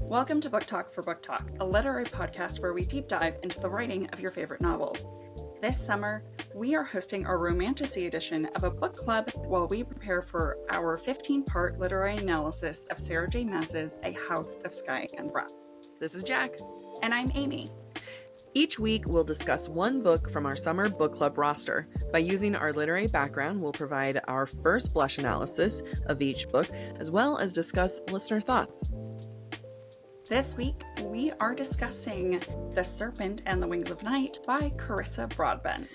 Welcome to Book Talk for Book Talk, a literary podcast where we deep dive into the writing of your favorite novels. This summer, we are hosting our Romantasy Edition of a book club while we prepare for our 15-part literary analysis of Sarah J. Maas's A House of Sky and Breath. This is Jack. And I'm Amy. Each week, we'll discuss one book from our summer book club roster. By using our literary background, we'll provide our first blush analysis of each book, as well as discuss listener thoughts. This week, we are discussing The Serpent and the Wings of Night by Carissa Broadbent.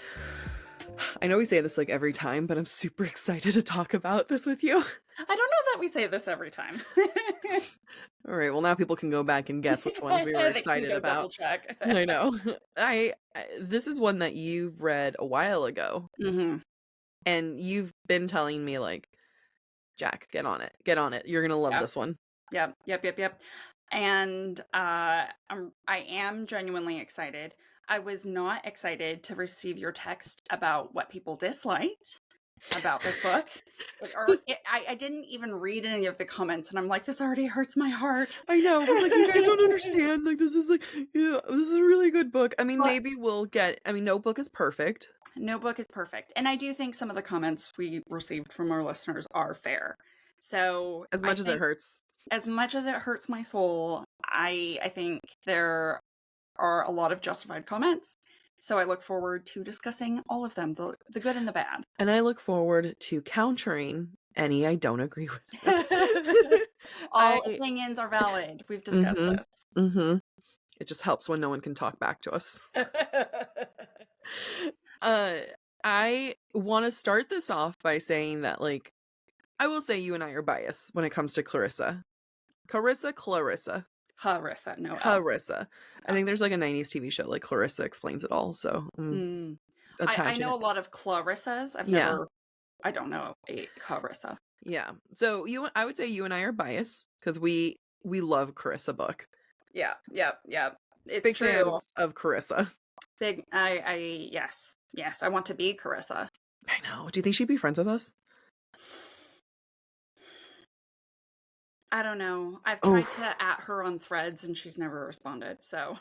I know we say this like every time, but I'm super excited to talk about this with you. I don't know that we say this every time. All right, well now people can go back and guess which ones we were excited about. Check. I know. This is one that you've read a while ago. Mm-hmm. And you've been telling me like, Jack, get on it. You're going to love this one. Yep. And I am genuinely excited. I was not excited to receive your text about what people disliked about this book. I didn't even read any of the comments, and I'm like, this already hurts my heart. I know. It's like, you guys don't understand. Like, this is a really good book. I mean, maybe we'll get, no book is perfect. No book is perfect. And I do think some of the comments we received from our listeners are fair. So as much as it hurts my soul, I think there are a lot of justified comments. So I look forward to discussing all of them, the good and the bad. And I look forward to countering any I don't agree with. All opinions are valid. We've discussed this. Mm-hmm. It just helps when no one can talk back to us. I want to start this off by saying that, like, I will say you and I are biased when it comes to Clarissa. Clarissa. No. Carissa. I think there's like a 90s TV show like Clarissa Explains It All. So I know a lot of Clarissas. I don't know a Carissa. Yeah. So I would say you and I are biased because we love Carissa book. Yeah. It's big true. Fans of Carissa. Big. Yes. I want to be Carissa. I know. Do you think she'd be friends with us? I don't know. I've tried to @ her on Threads and she's never responded. So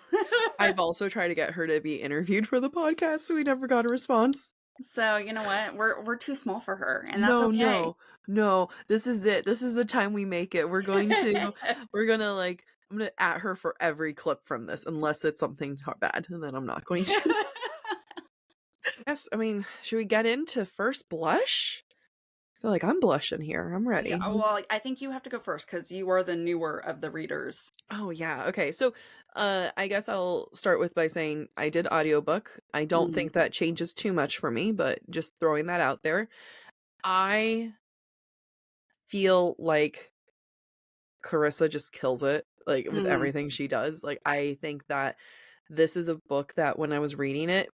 I've also tried to get her to be interviewed for the podcast, so we never got a response. So you know what? We're too small for her, and that's okay. No. This is it. This is the time we make it. I'm gonna @ her for every clip from this, unless it's something bad, and then I'm not going to. Yes, should we get into first blush? I feel like I'm blushing here. I'm ready. Yeah, well, I think you have to go first because you are the newer of the readers. Oh, yeah. Okay. So I guess I'll start by saying I did audiobook. I don't think that changes too much for me, but just throwing that out there. I feel like Carissa just kills it, like with everything she does. Like, I think that this is a book that when I was reading it,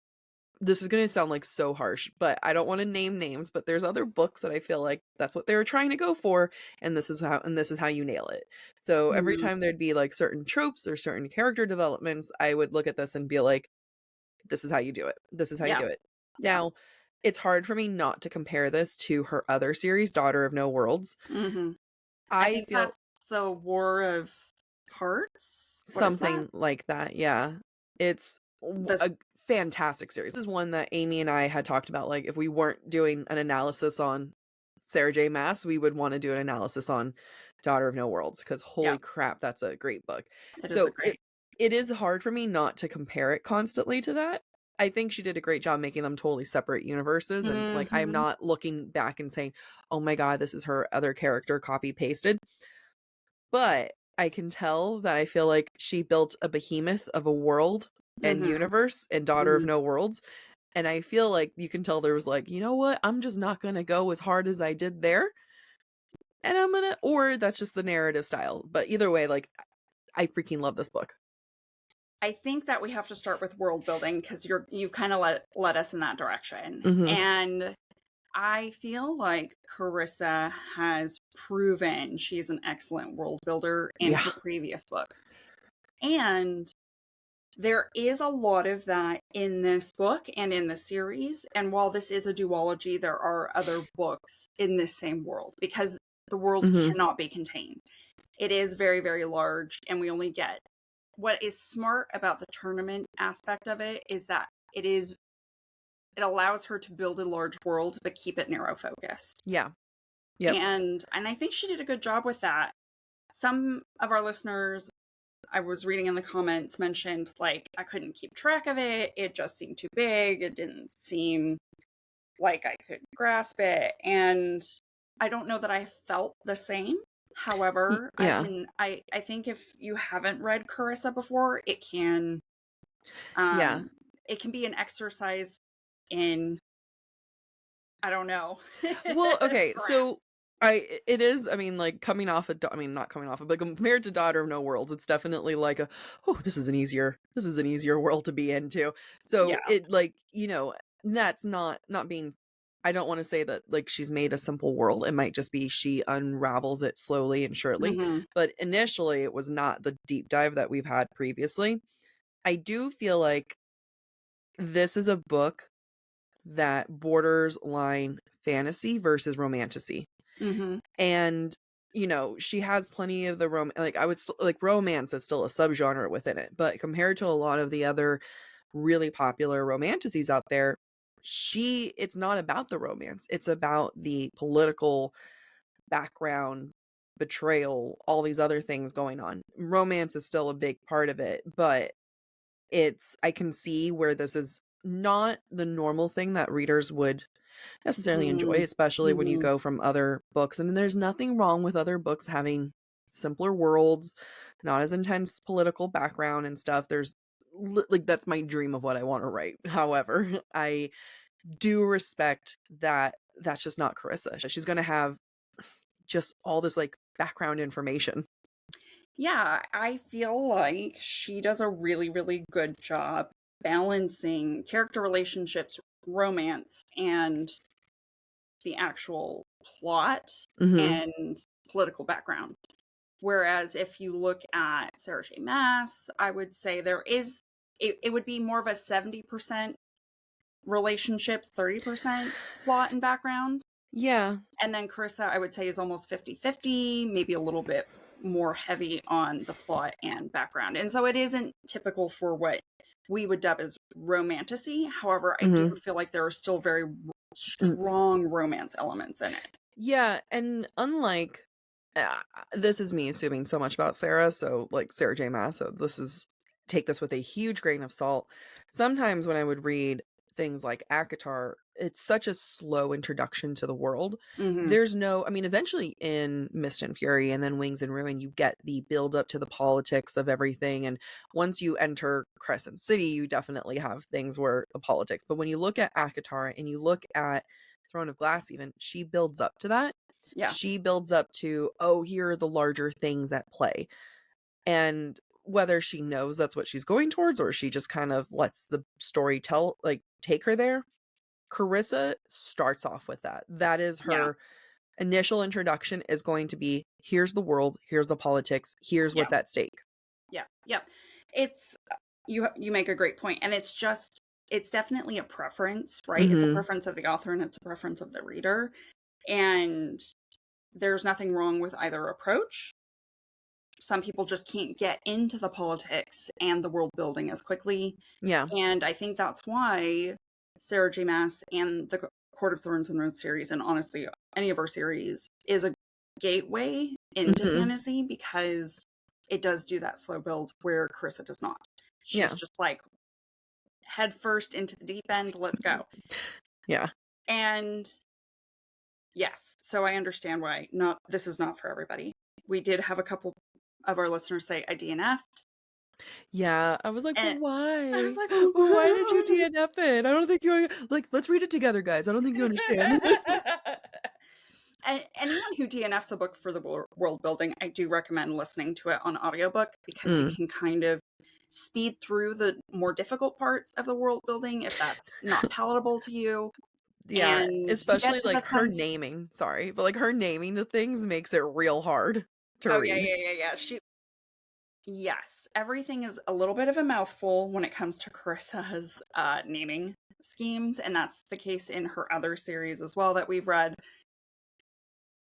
this is going to sound like so harsh, but I don't want to name names, but there's other books that I feel like that's what they were trying to go for, and this is how you nail it. So every time there'd be like certain tropes or certain character developments, I would look at this and be like, this is how you do it. This is how you do it. Now, it's hard for me not to compare this to her other series, Daughter of No Worlds. I think that's the War of Hearts? Something like that, yeah. It's a fantastic series. This is one that Amy and I had talked about, like, if we weren't doing an analysis on Sarah J. Maas, we would want to do an analysis on Daughter of No Worlds, because holy crap, that's a great book. It is hard for me not to compare it constantly to that. I think she did a great job making them totally separate universes, and like, I'm not looking back and saying, oh my god, this is her other character copy pasted, but I can tell that I feel like she built a behemoth of a world and universe and Daughter of No Worlds, and I feel like you can tell there was like, you know what, I'm just not gonna go as hard as I did there, and or that's just the narrative style, but either way, like, I freaking love this book. I think that we have to start with world building because you've kind of led us in that direction, and I feel like Carissa has proven she's an excellent world builder in her previous books, and There is a lot of that in this book and in the series. And while this is a duology, there are other books in this same world because the worlds Mm-hmm. cannot be contained. It is very, very large, and we only get what is smart about the tournament aspect of it is that it allows her to build a large world but keep it narrow focused. Yeah. Yep. And I think she did a good job with that. Some of our listeners, I was reading in the comments, mentioned like I couldn't keep track of it. It just seemed too big. It didn't seem like I could grasp it. And I don't know that I felt the same. However, Yeah. I think if you haven't read Carissa before, Yeah. it can be an exercise in, I don't know. Well, okay, Grasp. so it is, I mean, like, coming off a I mean, not coming off of, but compared to Daughter of No Worlds, it's definitely like oh, this is an easier world to be into. So Yeah. it, like, that's not being, I don't want to say that like she's made a simple world. It might just be she unravels it slowly and surely. Hmm. But initially it was not the deep dive that we've had previously. I do feel like this is a book that borders line fantasy versus romantasy. Hmm. And, she has plenty of the like, I would like, romance is still a subgenre within it, but compared to a lot of the other really popular romantasies out there, it's not about the romance. It's about the political background, betrayal, all these other things going on. Romance is still a big part of it, but I can see where this is not the normal thing that readers would necessarily enjoy, especially when you Hmm. go from other books. And there's nothing wrong with other books having simpler worlds, not as intense political background and stuff. Like, that's my dream of what I want to write. However, I do respect that that's just not Carissa. She's going to have just all this like background information. Yeah, I feel like she does a really, really good job balancing character relationships, romance, and the actual plot Mhm. and political background. Whereas if you look at Sarah J. Maas, I would say it would be more of a 70% relationships, 30% plot and background. Yeah. And then Carissa, I would say, is almost 50-50, maybe a little bit more heavy on the plot and background. And so it isn't typical for what we would dub as romantasy. However, I do Mhm. feel like there are still very strong romance elements in it. Yeah, and unlike this is me assuming so much about Sarah, so like Sarah J. Maas, so take this with a huge grain of salt. Sometimes when I would read things like ACOTAR, it's such a slow introduction to the world. Hmm. There's no, I mean, eventually in Mist and Fury and then Wings and Ruin, you get the build up to the politics of everything. And once you enter Crescent City, you definitely have things where the politics. But when you look at ACOTAR and you look at Throne of Glass, even, she builds up to that. Yeah. She builds up to, oh, here are the larger things at play. And whether she knows that's what she's going towards or she just kind of lets the story take her there, Carissa starts off with that. That is Yeah. her initial introduction, is going to be, here's the world, here's the politics, here's Yeah. what's at stake. Yeah. Yeah. It's you make a great point, and it's definitely a preference, right? It's a Mm-hmm. preference of the author and it's a preference of the reader. And there's nothing wrong with either approach. Some people just can't get into the politics and the world building as quickly. Yeah. And I think that's why Sarah J. Maas and the Court of Thorns and Roses series, and honestly, any of our series, is a gateway into Mm-hmm. fantasy because it does do that slow build where Carissa does not. She's Yeah. just like head first into the deep end, let's go. Yeah. And yes, so I understand why this is not for everybody. We did have a couple of our listeners say I DNF'd. Yeah, I was like, but And I was why? like, Why did you why? DNF it? I don't think you like, let's read it together, guys. I don't think you understand. Anyone who DNFs a book for the world building, I do recommend listening to it on audiobook because you Mm. can kind of speed through the more difficult parts of the world building if that's not palatable to you. Yeah, And you get especially to the like her fun. naming, sorry, but like her naming the things makes it real hard to Oh yeah, read. yeah, yeah, yeah. Yes, everything is a little bit of a mouthful when it comes to Carissa's naming schemes, and that's the case in her other series as well that we've read.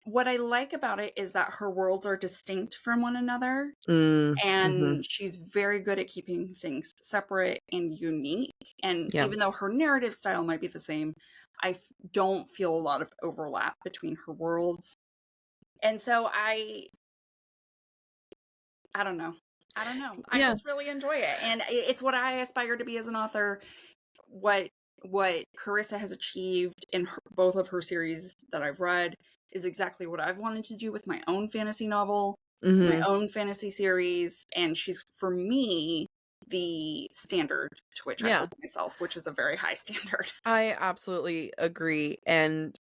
What I like about it is that her worlds are distinct from one another, Mm-hmm. and she's very good at keeping things separate and unique. And Yeah. even though her narrative style might be the same, don't feel a lot of overlap between her worlds. And so I don't know. I don't know. I Yeah. just really enjoy it. And it's what I aspire to be as an author. What what Carissa has achieved in both of her series that I've read is exactly what I've wanted to do with my own fantasy novel, my Mm-hmm. own fantasy series, and she's, for me, the standard to which I Yeah. hold myself, which is a very high standard. I absolutely agree. And,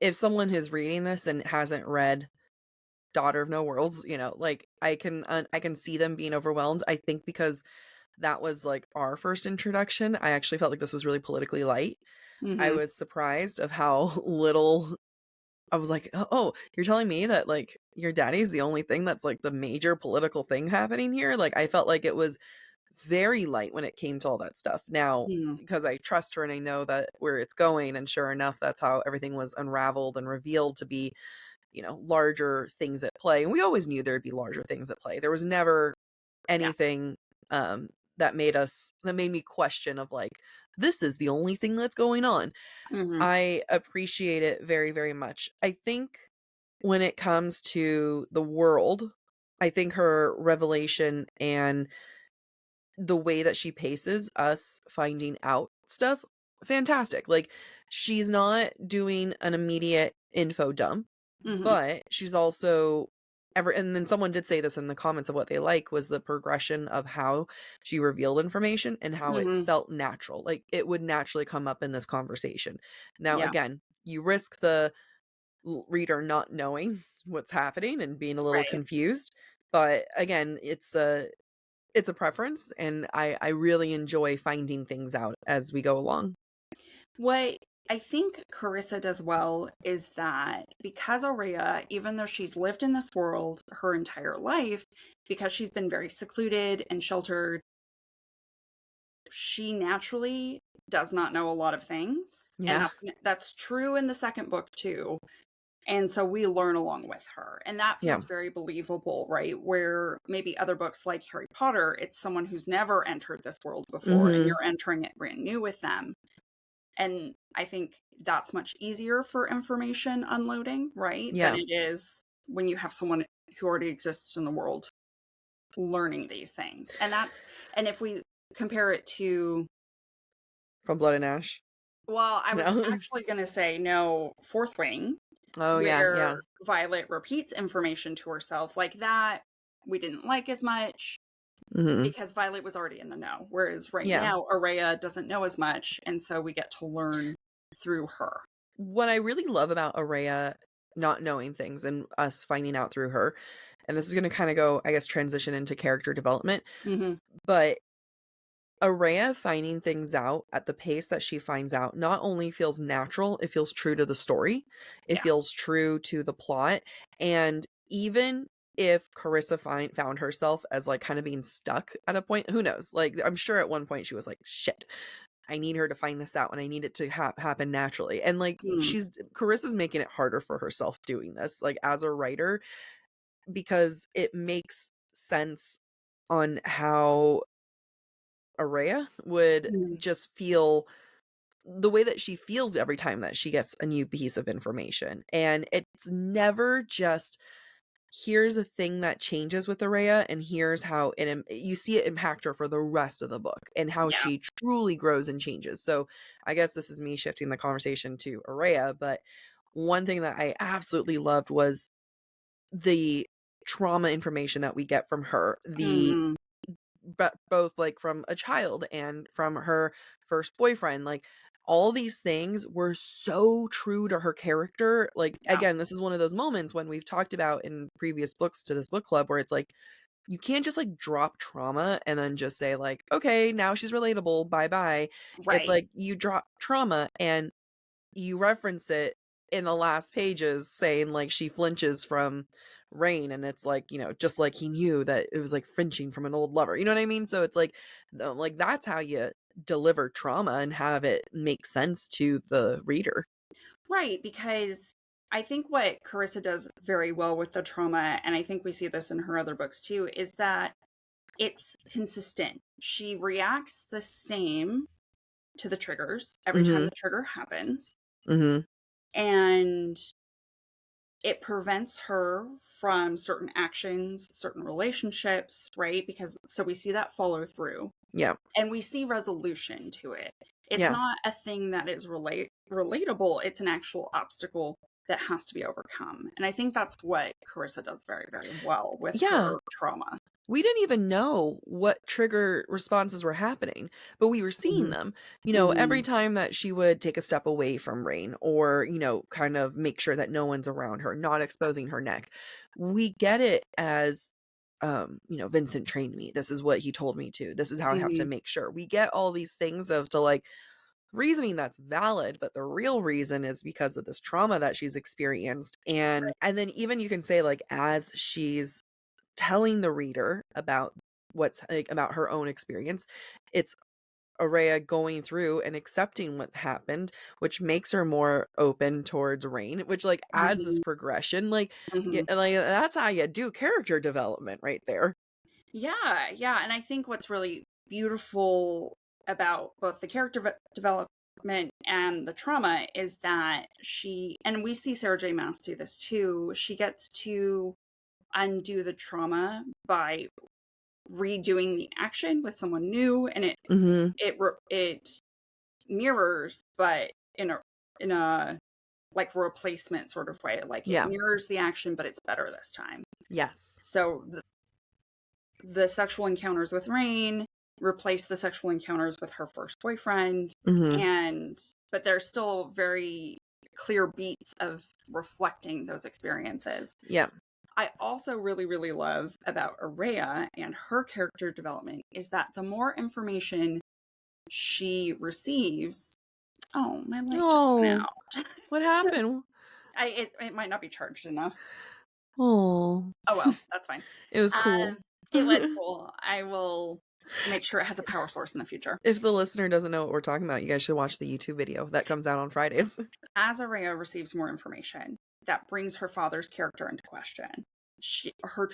if someone is reading this and hasn't read Daughter of No Worlds, like I can see them being overwhelmed. I think because that was like our first introduction, I actually felt like this was really politically light. I Hmm. was surprised of how little I was like, oh, you're telling me that like your daddy's the only thing that's like the major political thing happening here? Like I felt like it was very light when it came to all that stuff. Now, Hmm. because I trust her and I know that where it's going, and sure enough, that's how everything was unraveled and revealed to be, larger things at play. And we always knew there'd be larger things at play. There was never Yeah. anything that made me question of like, this is the only thing that's going on. Hmm. I appreciate it very, very much. I think when it comes to the world, I think her revelation and the way that she paces us finding out stuff, fantastic. Like, she's not doing an immediate info dump, Hmm. but she's also ever and then someone did say this in the comments of what they like was the progression of how she revealed information and how it Hmm. felt natural. Like it would naturally come up in this conversation. Now, Yeah. again, you risk the reader not knowing what's happening and being a little Right. confused. But again, it's a preference, and I really enjoy finding things out as we go along. What I think Carissa does well is that because Aurea, even though she's lived in this world her entire life, because she's been very secluded and sheltered, she naturally does not know a lot of things. And Yeah. that's true in the second book too. And so we learn along with her. And that Yeah. feels very believable, right? Where maybe other books like Harry Potter, it's someone who's never entered this world before and Mhm. you're entering it brand new with them. And I think that's much easier for information unloading, right? Than Yeah. it is when you have someone who already exists in the world learning these things. And if we compare it to, From Blood and Ash. well, I was No. actually going to say no, Fourth Wing, Oh, yeah, yeah. where Violet repeats information to herself like that, we didn't like as much Mhm. because Violet was already in the know. Whereas right Yeah. now, Aurea doesn't know as much. And so we get to learn through her. What I really love about Araya not knowing things and us finding out through her, and this is gonna kinda go, I guess, transition into character development, Hmm. but Araya finding things out at the pace that she finds out not only feels natural, it feels true to the story, it Yeah. feels true to the plot, and even if Carissa found herself as, like, kinda being stuck at a point, who knows? Like, I'm sure at one point she was like, "Shit, I need her to find this out and I need it to happen naturally." And like Mm. Carissa's making it harder for herself doing this, like as a writer, because it makes sense on how Araya would Mm. just feel the way that she feels every time that she gets a new piece of information. And it's never just here's a thing that changes with Araya and here's how you see it impact her for the rest of the book and how Yeah. she truly grows and changes. So I guess this is me shifting the conversation to Araya, but one thing that I absolutely loved was the trauma information that we get from her, Mhm. both like from a child and from her first boyfriend, like all these things were so true to her character. Like Yeah. again, this is one of those moments when we've talked about in previous books to this book club where it's like you can't just like drop trauma and then just say like, okay, now she's relatable, bye bye. It's Right. like you drop trauma and you reference it in the last pages saying like she flinches from Rain, and it's like, just like he knew that it was like flinching from an old lover. You know what I mean? So it's like that's how you deliver trauma and have it make sense to the reader. Right, because I think what Carissa does very well with the trauma, and I think we see this in her other books too, is that it's consistent. She reacts the same to the triggers every time Mm-hmm. the trigger happens. Mm-hmm. And it prevents her from certain actions, certain relationships, right? Because so we see that follow through. Yeah. And we see resolution to it. It's Yeah. not a thing that is relatable. It's an actual obstacle that has to be overcome. And I think that's what Carissa does very, very well with Yeah. her trauma. We didn't even know what trigger responses were happening, but we were seeing them. Every time that she would take a step away from Rain, or, kind of make sure that no one's around her, not exposing her neck. We get it as, Vincent trained me. This is what he told me to. This is how I have to make sure. We get all these things of to like reasoning that's valid, but the real reason is because of this trauma that she's experienced. And then even you can say, like, as she's telling the reader about what's like, about her own experience, it's Araya going through and accepting what happened, which makes her more open towards Rain, which like adds this progression. Like, like that's how you do character development right there. Yeah, yeah. And I think what's really beautiful about both the character development and the trauma is that and we see Sarah J. Maas do this too, she gets to undo the trauma by redoing the action with someone new, and it mirrors, but in a like replacement sort of way. Like it mirrors the action, but it's better this time. Yes. So the sexual encounters with Rain replace the sexual encounters with her first boyfriend, but there's still very clear beats of reflecting those experiences. Yeah. I also really, really love about Araya and her character development is that the more information she receives. Oh, my light just went out. What happened? So, it might not be charged enough. Oh well, that's fine. It was cool. It was cool. I will make sure it has a power source in the future. If the listener doesn't know what we're talking about, you guys should watch the YouTube video that comes out on Fridays. As Araya receives more information, that brings her father's character into question. Her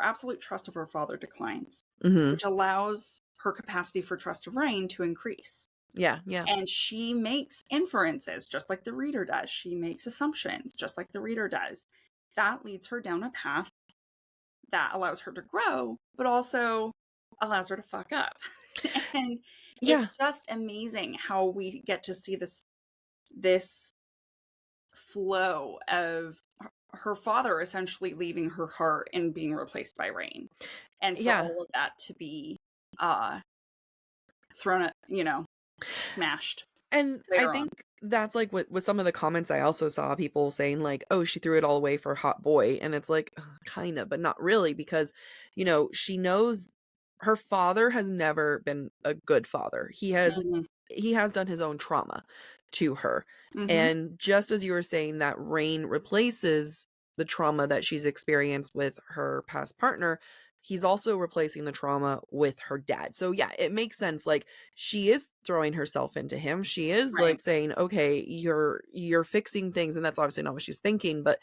absolute trust of her father declines, which allows her capacity for trust of Rain to increase. Yeah, yeah. And she makes inferences just like the reader does. She makes assumptions just like the reader does. That leads her down a path that allows her to grow, but also allows her to fuck up. And it's just amazing how we get to see this flow of her father essentially leaving her heart and being replaced by Rain. And for all of that to be thrown at, smashed. And I think that's like with some of the comments I also saw people saying like, oh, she threw it all away for hot boy. And it's like, kind of, but not really, because, she knows her father has never been a good father. He has done his own trauma to her. And just as you were saying that Rain replaces the trauma that she's experienced with her past partner, he's also replacing the trauma with her dad. So yeah, it makes sense. Like, she is throwing herself into him. She is like saying, okay, you're fixing things. And that's obviously not what she's thinking. But,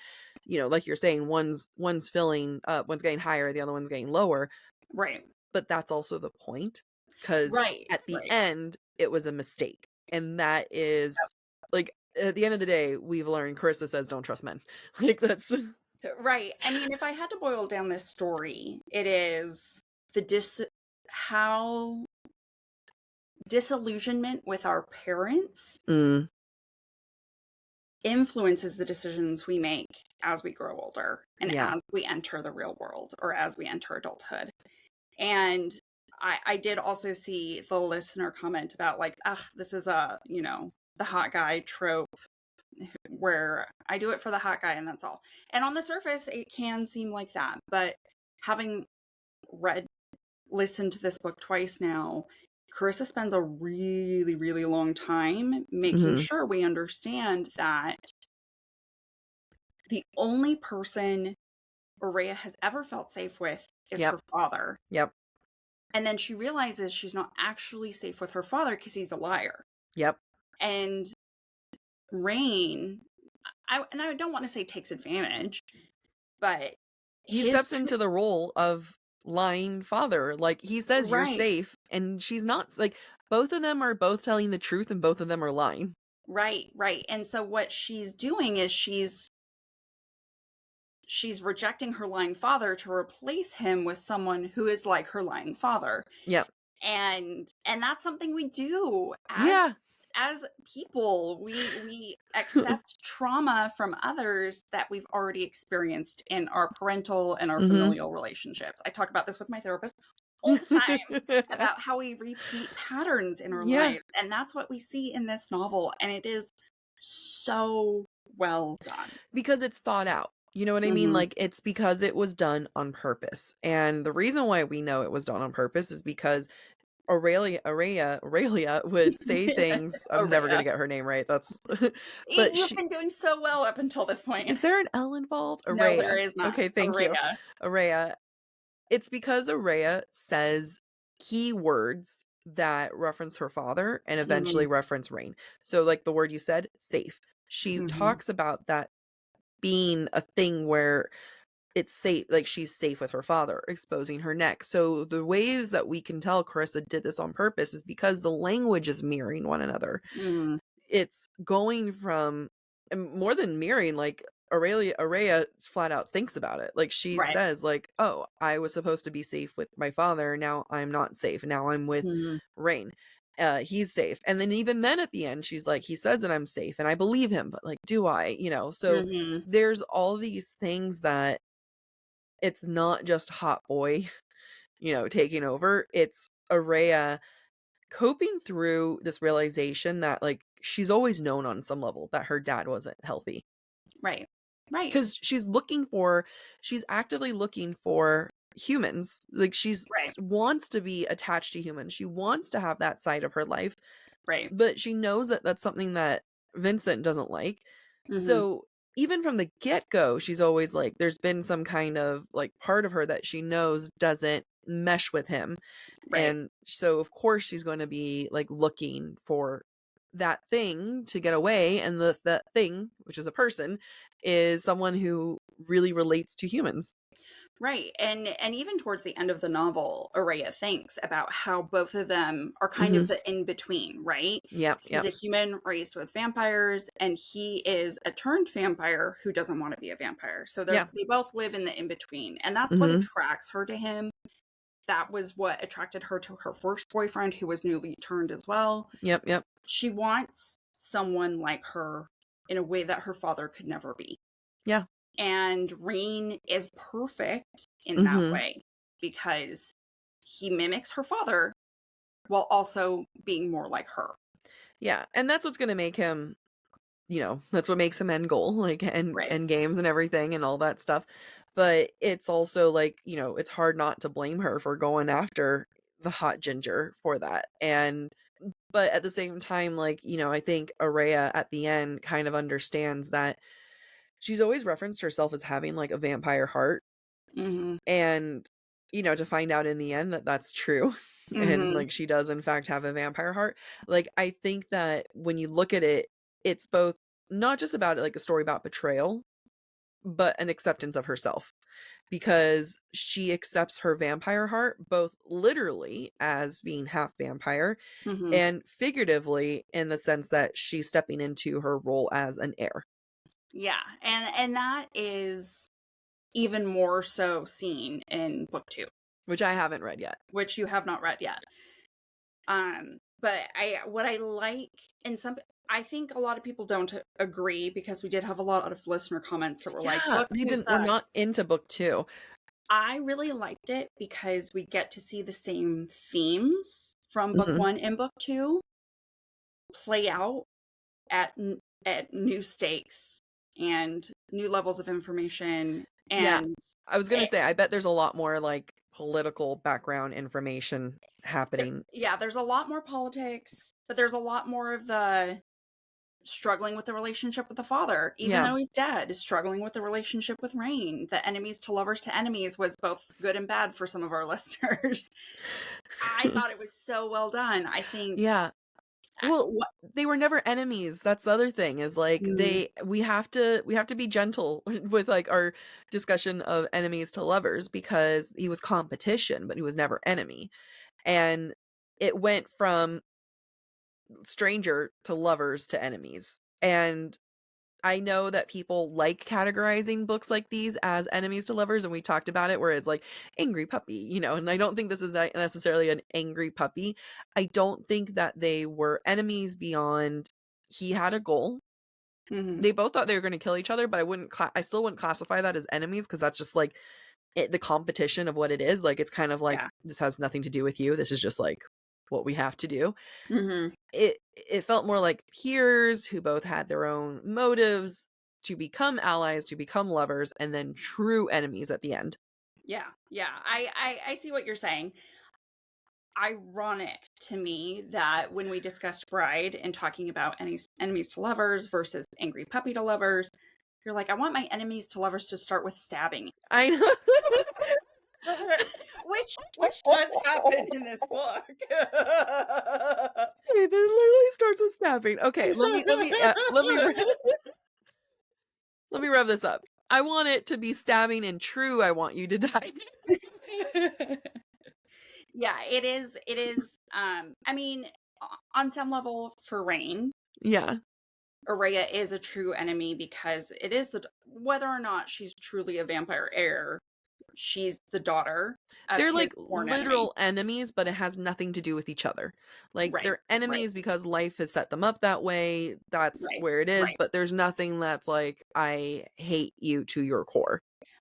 like you're saying, one's filling, one's getting higher, the other one's getting lower. Right. But that's also the point. Because at the end, it was a mistake. And that is like, at the end of the day, we've learned, Carissa says, don't trust men. Like, that's... Right. I mean, if I had to boil down this story, it is how disillusionment with our parents influences the decisions we make as we grow older and as we enter the real world or as we enter adulthood. And I did also see the listener comment about like, this is the hot guy trope, where I do it for the hot guy and that's all. And on the surface, it can seem like that. But having listened to this book twice now, Carissa spends a really, really long time making sure we understand that the only person Aurea has ever felt safe with is Yep. her father. Yep. And then she realizes she's not actually safe with her father because he's a liar. Yep. And Rain, I don't want to say takes advantage, but he steps into the role of lying father. Like, he says you're right, safe, and she's not. Like, both of them are both telling the truth, and both of them are lying. right. And so what she's doing is she's rejecting her lying father to replace him with someone who is like her lying father. Yep. And that's something we do Yeah. as people. We accept trauma from others that we've already experienced in our parental and our familial relationships. I talk about this with my therapist all the time about how we repeat patterns in our life. And that's what we see in this novel. And it is so well done. Because it's thought out. You know what I mean? Like, it's because it was done on purpose. And the reason why we know it was done on purpose is because Aurelia would say things. I'm never going to get her name right. That's but you've been doing so well up until this point. Is there an L involved? No, there is not. Okay, thank you. Aurea. It's because Aurea says keywords that reference her father and eventually reference Rain. So, like the word you said, safe. She talks about that being a thing where it's safe, like she's safe with her father, exposing her neck. So the ways that we can tell Carissa did this on purpose is because the language is mirroring one another. It's going from, and more than mirroring, like Aurea flat out thinks about it. Like, she says, like, oh, I was supposed to be safe with my father, now I'm not safe, now I'm with Rain. He's safe. And then even then at the end, she's like, he says that I'm safe and I believe him, but like, do I? So there's all these things that it's not just hot boy, taking over. It's Aurea coping through this realization that, like, she's always known on some level that her dad wasn't healthy. Right. Because she's actively looking for humans. Like, wants to be attached to humans. She wants to have that side of her life. Right. But she knows that that's something that Vincent doesn't like. So even from the get-go, she's always like, there's been some kind of like part of her that she knows doesn't mesh with him. And so of course she's going to be like looking for that thing to get away, and the thing, which is a person, is someone who really relates to humans. Right. And even towards the end of the novel, Aurea thinks about how both of them are kind of the in-between, right? He's a human raised with vampires, and he is a turned vampire who doesn't want to be a vampire. So they both live in the in-between. And that's what attracts her to him. That was what attracted her to her first boyfriend, who was newly turned as well. Yep. She wants someone like her in a way that her father could never be. Yeah. And Rain is perfect in that way because he mimics her father while also being more like her. Yeah. And that's what's going to make him, that's what makes him end goal, like, end games and everything and all that stuff. But it's also like, it's hard not to blame her for going after the hot ginger for that. But at the same time, like, I think Aurea at the end kind of understands that she's always referenced herself as having like a vampire heart. And, to find out in the end that that's true. And like, she does in fact have a vampire heart. Like, I think that when you look at it, it's both not just about like a story about betrayal, but an acceptance of herself, because she accepts her vampire heart both literally as being half vampire and figuratively in the sense that she's stepping into her role as an heir. Yeah, and that is even more so seen in book 2, which I haven't read yet. Which you have not read yet. But what I like, and I think a lot of people don't agree, because we did have a lot of listener comments that were like, "Look, we're not into book 2." I really liked it because we get to see the same themes from book 1 and book 2 play out at new stakes and new levels of information. And I was gonna say, I bet there's a lot more like political background information happening. There's a lot more politics, but there's a lot more of the struggling with the relationship with the father, even Yeah. though he's dead, is struggling with the relationship with Rain. The enemies to lovers to enemies was both good and bad for some of our listeners. I thought it was so well done. I think Yeah. Well, what they were never enemies. That's the other thing is like we have to be gentle with like our discussion of enemies to lovers because he was competition, but he was never enemy. And it went from stranger to lovers to enemies. And I know that people like categorizing books like these as enemies to lovers, and we talked about it where it's like angry puppy, and I don't think this is necessarily an angry puppy. I don't think that they were enemies beyond he had a goal. Mhm. They both thought they were going to kill each other, but I still wouldn't classify that as enemies because that's just like the competition of what it is. Like it's kind of like Yeah. this has nothing to do with you. This is just like what we have to do. Mhm. It felt more like peers who both had their own motives to become allies, to become lovers, and then true enemies at the end. Yeah. Yeah. I see what you're saying. Ironic to me that when we discussed Bride and talking about enemies to lovers versus angry puppy to lovers, you're like, I want my enemies to lovers to start with stabbing. I know. which does happen in this book. It literally starts with snapping. Okay, let me rev this up. I want it to be stabbing and true. I want you to die. Yeah, it is. It is. I mean, on some level, for Rain, Yeah. Araya is a true enemy because it is whether or not she's truly a vampire heir, she's the daughter of They're his like born enemy. literal enemies, but it has nothing to do with each other. Like Right, they're right, enemies because life has set them up that way. That's right, where it is, right. but there's nothing that's like, I hate you to your core.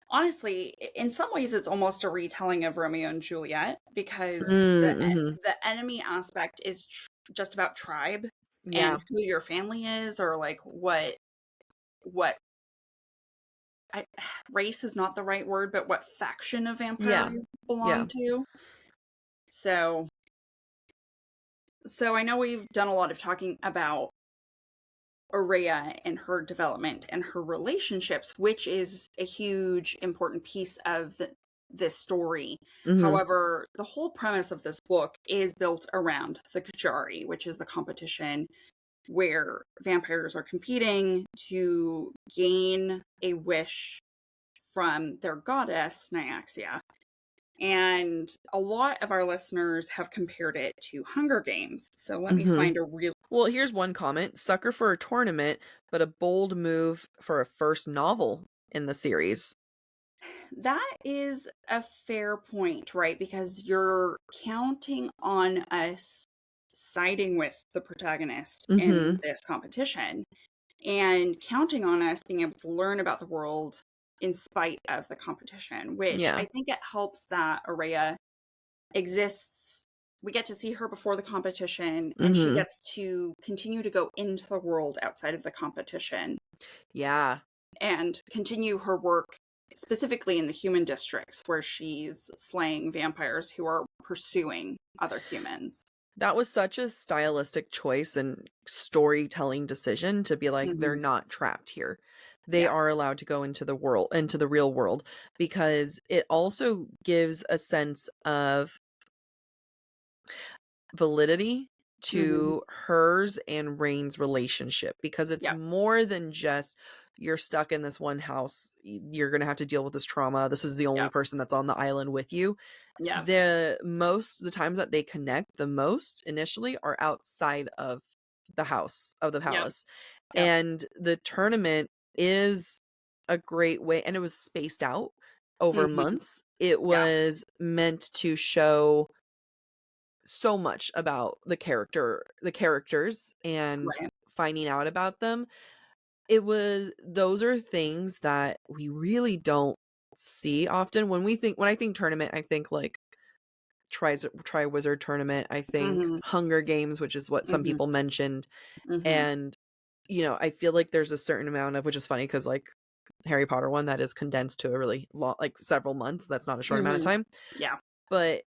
Honestly, in some ways, it's almost a retelling of Romeo and Juliet because Mm-hmm. the enemy aspect is just about tribe Yeah. and who your family is, or like what I, race is not the right word, but what faction of vampire Yeah. you Yeah. belong to. So I know we've done a lot of talking about Araya and her development and her relationships, which is a huge important piece of this story. Mm-hmm. However, the whole premise of this book is built around the Kajari, which is the competition where vampires are competing to gain a wish from their goddess, Nyaxia. And a lot of our listeners have compared it to Hunger Games. So let me Mm-hmm. find a real. Well, here's one comment. Sucker for a tournament, but a bold move for a first novel in the series. That is a fair point, right? Because you're counting on us siding with the protagonist in Mm-hmm. this competition and counting on us being able to learn about the world in spite of the competition, which Yeah. I think it helps that Araya exists. We get to see her before the competition, and she Mm-hmm. gets to continue to go into the world outside of the competition Yeah. and continue her work specifically in the human districts where she's slaying vampires who are pursuing other humans. That was such a stylistic choice and storytelling decision to be like, they're Mm-hmm. not trapped here. They Yeah. are allowed to go into the world, into the real world, because it also gives a sense of validity Mm-hmm. to hers and Rain's relationship because it's Yeah. more than just you're stuck in this one house. You're going to have to deal with this trauma. This is the only Yeah. person that's on the island with you. Yeah. The times that they connect the most initially are outside of the house of the Yeah. palace. Yeah. And the tournament is a great way, and it was spaced out over Mm-hmm. months. It Yeah. was meant to show so much about the characters and Right. finding out about them. Those are things that we really don't see often. When I think tournament, I think like Triwizard Tournament. I think Mm-hmm. Hunger Games, which is what some Mm-hmm. people mentioned. Mm-hmm. And I feel like there's a certain amount of, which is funny because like Harry Potter one that is condensed to a really long, like several months. That's not a short amount of Mm-hmm. time. Yeah. But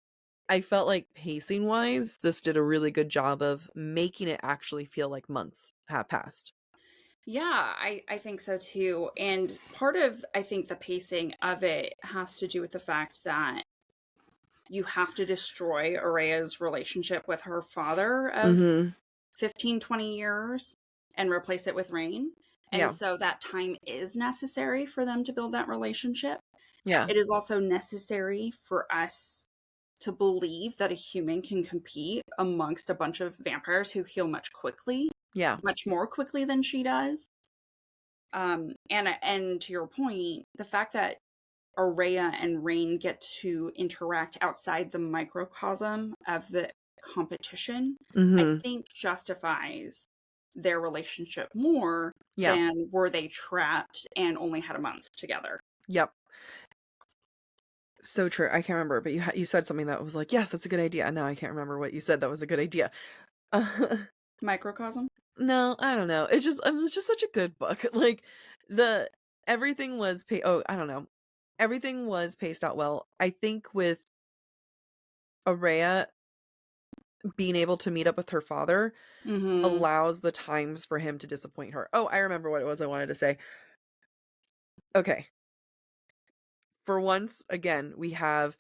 I felt like pacing wise, this did a really good job of making it actually feel like months have passed. Yeah, I think so too. And part of, I think, the pacing of it has to do with the fact that you have to destroy Araya's relationship with her father of Mm-hmm. 15, 20 years and replace it with Rain. And Yeah. so that time is necessary for them to build that relationship. Yeah. It is also necessary for us to believe that a human can compete amongst a bunch of vampires who heal Yeah. much more quickly than she does. And to your point, the fact that Araya and Rain get to interact outside the microcosm of the competition, I Mm-hmm. think justifies their relationship more Yeah. than were they trapped and only had a month together. Yep. So true. I can't remember, but you said something that was like, yes, that's a good idea. Now I can't remember what you said that was a good idea. Microcosm? No, I don't know. It was just such a good book. Like the everything was I don't know. Everything was paced out well. I think with Araya being able to meet up with her father Mm-hmm. allows the times for him to disappoint her. Oh, I remember what it was I wanted to say. Okay. For once, again, we have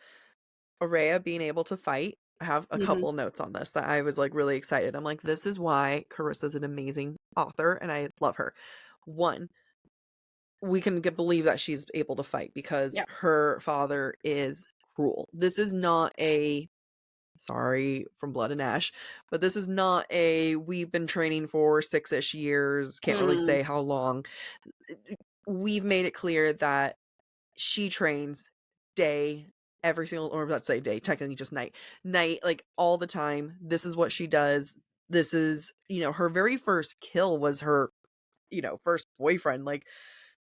Araya being able to fight. I have a Mm-hmm. couple notes on this that I was like really excited. I'm like, this is why Carissa's an amazing author and I love her. One, we can believe that she's able to fight because Yeah. her father is cruel. This is not a sorry from Blood and Ash, but this is not a we've been training for 6-ish years, can't really Mm. say how long. We've made it clear that she trains day every single, or let's say day, technically just night, like all the time. This is what she does. This is, her very first kill was her, first boyfriend. Like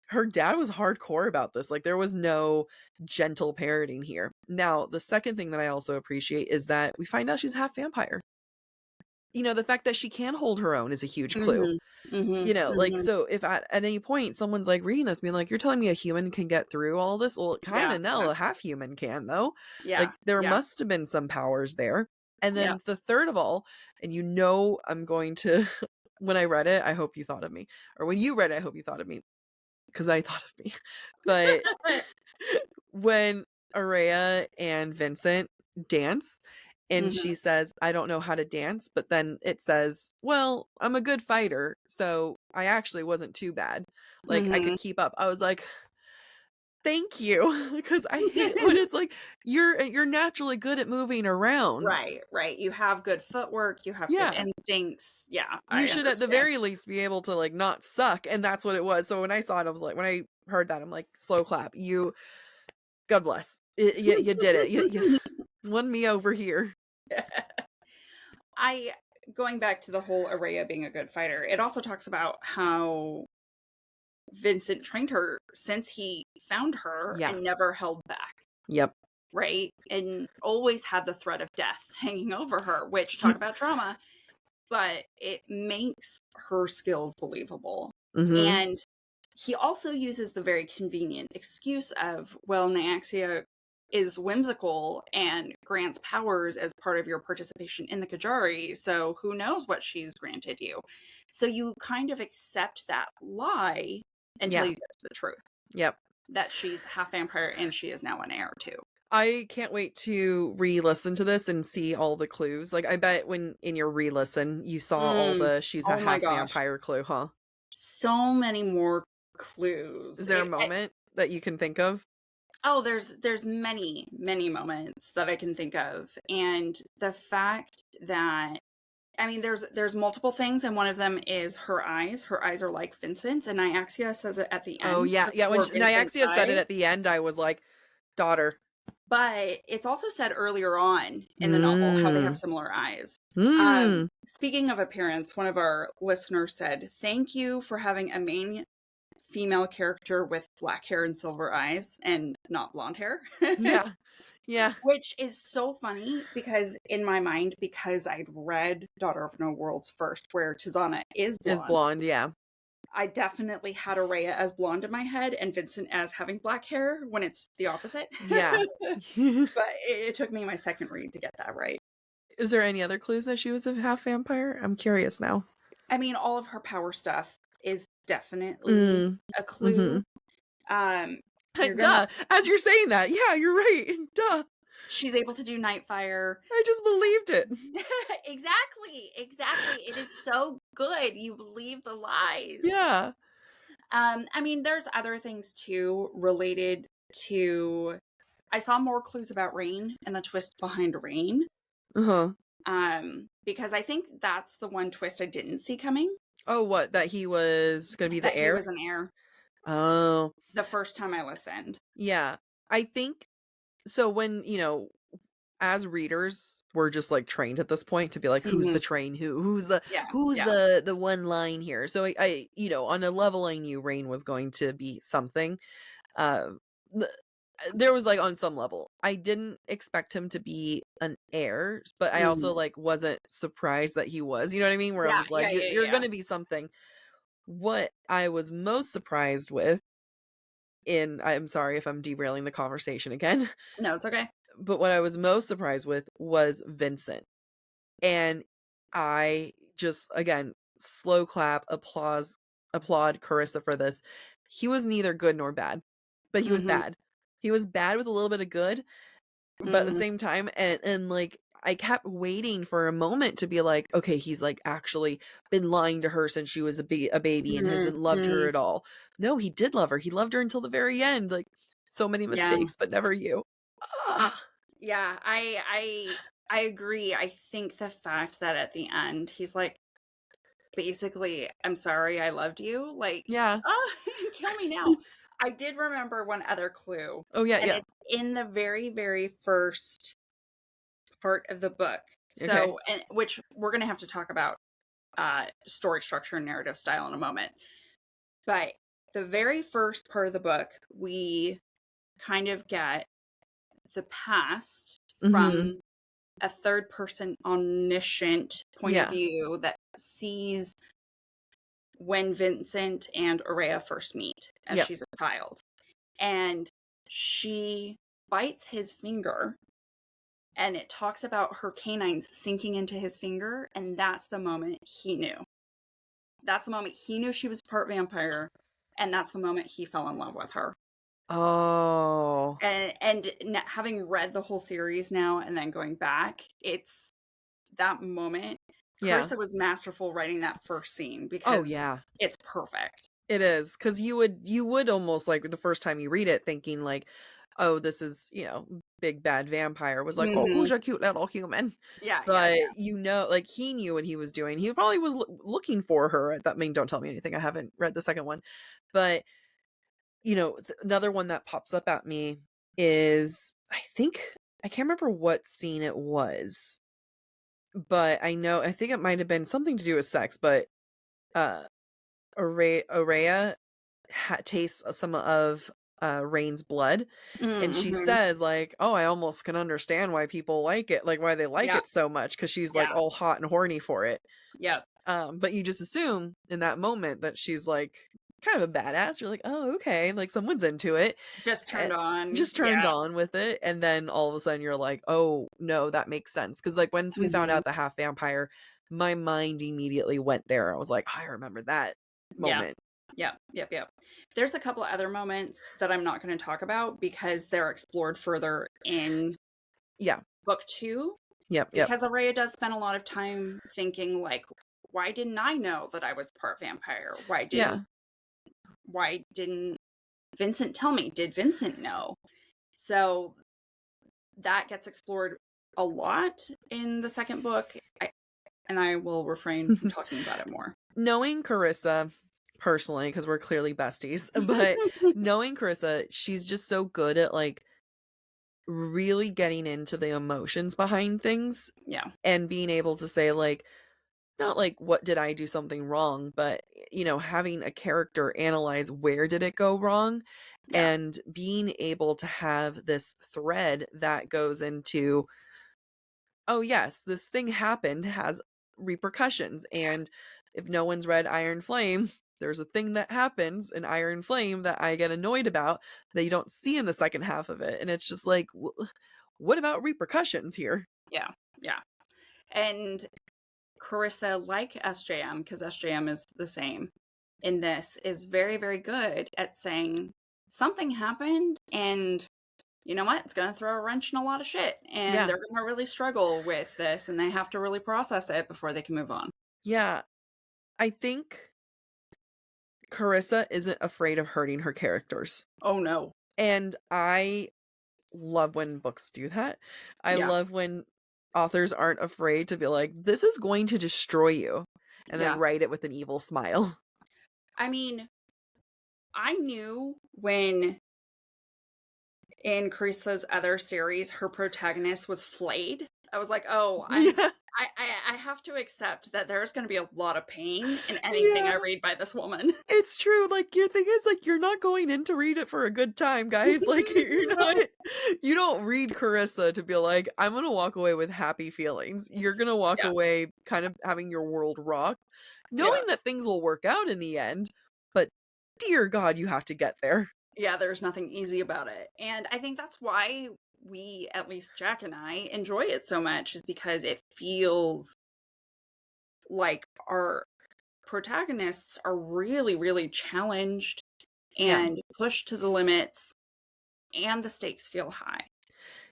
her dad was hardcore about this. Like there was no gentle parenting here. Now, the second thing that I also appreciate is that we find out she's half vampire. The fact that she can hold her own is a huge clue. Mm-hmm. Mm-hmm. Like, Mm-hmm. so if at any point someone's like reading this, being like, you're telling me a human can get through all this? Well, kind Yeah. of no, a half human can, though. Yeah. Like, there Yeah. must have been some powers there. And Yeah. then the third of all, and I'm going to, when I read it, I hope you thought of me. Or when you read it, I hope you thought of me. Because I thought of me. But when Araya and Vincent dance, and Mm-hmm. she says, I don't know how to dance, but then it says, well, I'm a good fighter, so I actually wasn't too bad. Like, I Mm-hmm. could keep up. I was like, thank you. Because I hate when it's like, you're naturally good at moving around. Right, right. You have good footwork, you have good Yeah. instincts. Yeah, You I should at the understand. very least be able to like not suck. And that's what it was. So when I saw it, I was like, when I heard that, I'm like, slow clap. God bless. You did it. You won me over here. I Going back to the whole Araya being a good fighter, it also talks about how Vincent trained her since he found her Yeah. and never held back, Yep. right? And always had the threat of death hanging over her, which talk about trauma, but it makes her skills believable. Mm-hmm. And he also uses the very convenient excuse of, well, Nyaxia is whimsical and grants powers as part of your participation in the Kajari, so who knows what she's granted you. So you kind of accept that lie until Yeah. you get to the truth Yep. that she's half vampire and she is now an heir too. I can't wait to re-listen to this and see all the clues. Like I bet when in your re-listen you saw all Mm. the she's a Oh my half gosh. vampire clue, huh? So many more clues. Is there a moment that you can think of? Oh, there's many moments that I can think of, and the fact that, I mean, there's multiple things, and one of them is her eyes. Her eyes are like Vincent's, and Nyaxia says it at the Oh end yeah. Yeah, when before Vincent's Nyaxia said it eyes. at the end, I was like, daughter. But it's also said earlier on in the novel how they have Mm. similar eyes. Mm. Speaking of appearance, one of our listeners said, "Thank you for having a main female character with black hair and silver eyes and not blonde hair." Yeah. Yeah. Which is so funny because in my mind, because I'd read Daughter of No Worlds first, where Tizana is Is blonde, blonde, yeah. I definitely had Araya as blonde in my head and Vincent as having black hair when it's the opposite. Yeah. But it took me my second read to get that right. Is there any other clues that she was a half vampire? I'm curious now. I mean, all of her power stuff is definitely Mm. a Mm-hmm. clue. You're gonna Duh. As you're saying that, yeah, you're right. Duh. She's able to do Nightfire. I just believed it. Exactly. It is so good. You believe the lies. Yeah. I mean, there's other things too related to. I saw more clues about Rain and the twist behind Rain. Uh-huh. Because I think that's the one twist I didn't see coming. Oh, what? That he was gonna be the That he heir? was an heir. Oh. The first time I listened. Yeah. I think so when, as readers, we're just like trained at this point to be like, who's Mhm. betraying who? Yeah. Who's the one line here? So I on a level I knew Rain was going to be something. Uh, th- there was like on some level. I didn't expect him to be an heir, but I also Mhm. like wasn't surprised that he was. You know what I mean? Where I Yeah, was like, you're yeah. gonna be something. What I was most surprised with I'm sorry if I'm derailing the conversation again, No, it's okay. but what I was most surprised with was Vincent. And I just again, slow clap, applaud Carissa for this. He was neither good nor bad, but he was Mhm. bad. He was bad with a little bit of good, but at the Mhm. same time, and like I kept waiting for a moment to be like, okay, he's like actually been lying to her since she was a baby and hasn't loved her Mhm. at all. No, he did love her. He loved her until the very end. Like so many Yeah. mistakes, but never you. Ah, Yeah, I agree. I think the fact that at the end he's like, basically, I'm sorry I loved you. Like, yeah. oh, kill me now. I did remember one other clue, Oh yeah, and yeah. it's in the very, very first part of the book. Okay. So, and which we're going to have to talk about story structure and narrative style in a moment. But the very first part of the book, we kind of get the past Mhm. from a third person omniscient point of Yeah. view that sees when Vincent and Aurea first meet as Yep. she's a child. And she bites his finger, and it talks about her canines sinking into his finger. And that's the moment he knew. That's the moment he knew she was part vampire. And that's the moment he fell in love with her. Oh. And having read the whole series now and then going back, it's that moment. Yeah. Carissa was masterful writing that first scene Oh, because yeah. it's perfect. It is, 'cause you would almost, like, the first time you read it thinking, like, "Oh, this is, big bad vampire," was like, "Oh, Hmm. who's a cute little human?" Yeah. But, like, he knew what he was doing. He probably was looking for her at that I mean, don't tell me anything, I haven't read the second one. But, another one that pops up at me is I can't remember what scene it was, but I think it might have been something to do with sex, but, uh, Aurea tastes some of Rain's blood, and she Mm-hmm. says like, "Oh, I almost can understand why people like it, like why they like Yeah. it so much," because she's like Yeah. all hot and horny for it. Yep. But you just assume in that moment that she's like kind of a badass. You're like, "Oh, okay, like someone's into it." Just Eh, turned on. just turned Yeah. on with it, and then all of a sudden you're like, "Oh, no, that makes sense." Because like once we found Hmm. out the half vampire, my mind immediately went there. I was like, "I remember that Yeah. moment." Yep. There's a couple of other moments that I'm not going to talk about because they're explored further in Yeah. book 2. Yep. Because Araya does spend a lot of time thinking, like, why didn't I know that I was part vampire? Yeah. Why didn't Vincent tell me? Did Vincent know? So that gets explored a lot in the second book. And I will refrain from talking about it more. Knowing Carissa personally, because we're clearly besties, but knowing Carissa, she's just so good at like really getting into the emotions behind things Yeah. and being able to say, like, not like, what did I do something wrong, but, having a character analyze where did it go wrong Yeah. and being able to have this thread that goes into, oh yes, this thing happened, has repercussions. And if no one's read Iron Flame, there's a thing that happens in Iron Flame that I get annoyed about that you don't see in the second half of it. And it's just like, what about repercussions here? Yeah. Yeah. And Carissa, like SJM, because SJM is the same, in this is very, very good at saying something happened and you know what? It's going to throw a wrench in a lot of shit. And Yeah. they're going to really struggle with this and they have to really process it before they can move on. Yeah. I think Carissa isn't afraid of hurting her characters. Oh, no. And I love when books do that. I Yeah. love when authors aren't afraid to be like, this is going to destroy you, and then Yeah. write it with an evil smile. I mean, I knew when in Carissa's other series, her protagonist was flayed. I was like, oh, Yeah. I have to accept that there's going to be a lot of pain in anything I Yeah. read by this woman. It's true. Like, your thing is, like, you're not going in to read it for a good time, guys. Like, you're not, you don't read Carissa to be like, I'm gonna walk away with happy feelings. You're gonna walk Yeah. away kind of having your world rock, knowing Yeah. that things will work out in the end, but dear God, you have to get there. Yeah, there's nothing easy about it. And I think that's why we, at least Jack and I, enjoy it so much, is because it feels like our protagonists are really, really challenged Yeah. and pushed to the limits, and the stakes feel high.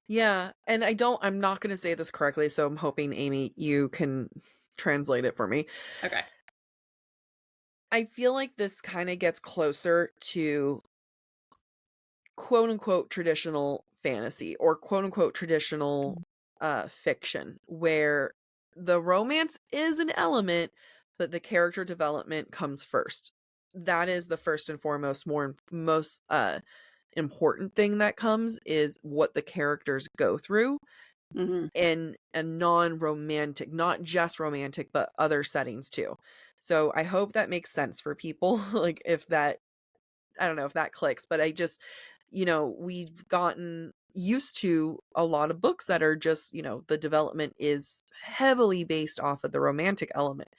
Yeah, and I'm not gonna say this correctly, so I'm hoping, Amy, you can translate it for me. Okay. I feel like this kind of gets closer to quote unquote traditional fantasy or quote unquote traditional fiction, where the romance is an element, but the character development comes first. That is the first and foremost, most important thing that comes is what the characters go through Mm-hmm. in a non-romantic, not just romantic, but other settings too. So I hope that makes sense for people. Like, if that, I don't know if that clicks, but I just, we've gotten used to a lot of books that are just, the development is heavily based off of the romantic element.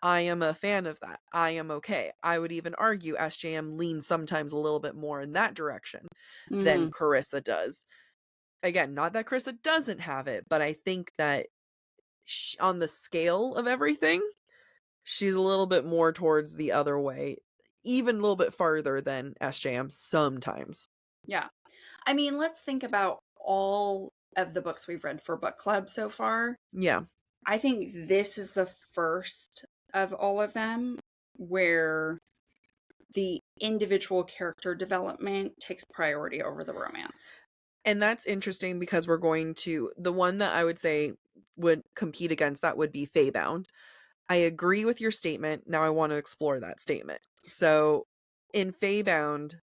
I am a fan of that. I am okay. I would even argue SJM leans sometimes a little bit more in that direction than Mm-hmm. Carissa does. Again, not that Carissa doesn't have it, but I think that on the scale of everything, she's a little bit more towards the other way, even a little bit farther than SJM sometimes. Yeah. I mean, let's think about all of the books we've read for book club so far. Yeah. I think this is the first of all of them where the individual character development takes priority over the romance. And that's interesting because the one that I would say would compete against that would be Feybound. I agree with your statement. Now I want to explore that statement. So in Feybound,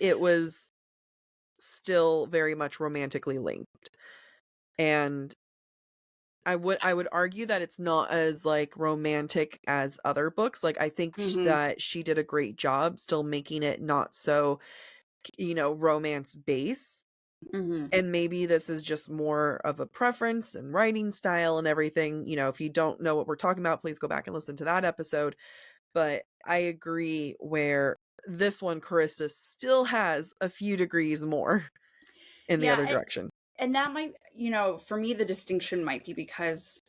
it was still very much romantically linked. And I would argue that it's not as like romantic as other books. Like, I think Mm-hmm. that she did a great job still making it not so, romance base. Mm-hmm. And maybe this is just more of a preference and writing style and everything. If you don't know what we're talking about, please go back and listen to that episode. But I agree where this one, Carissa still has a few degrees more in the Yeah, other direction. and that might, for me, the distinction might be because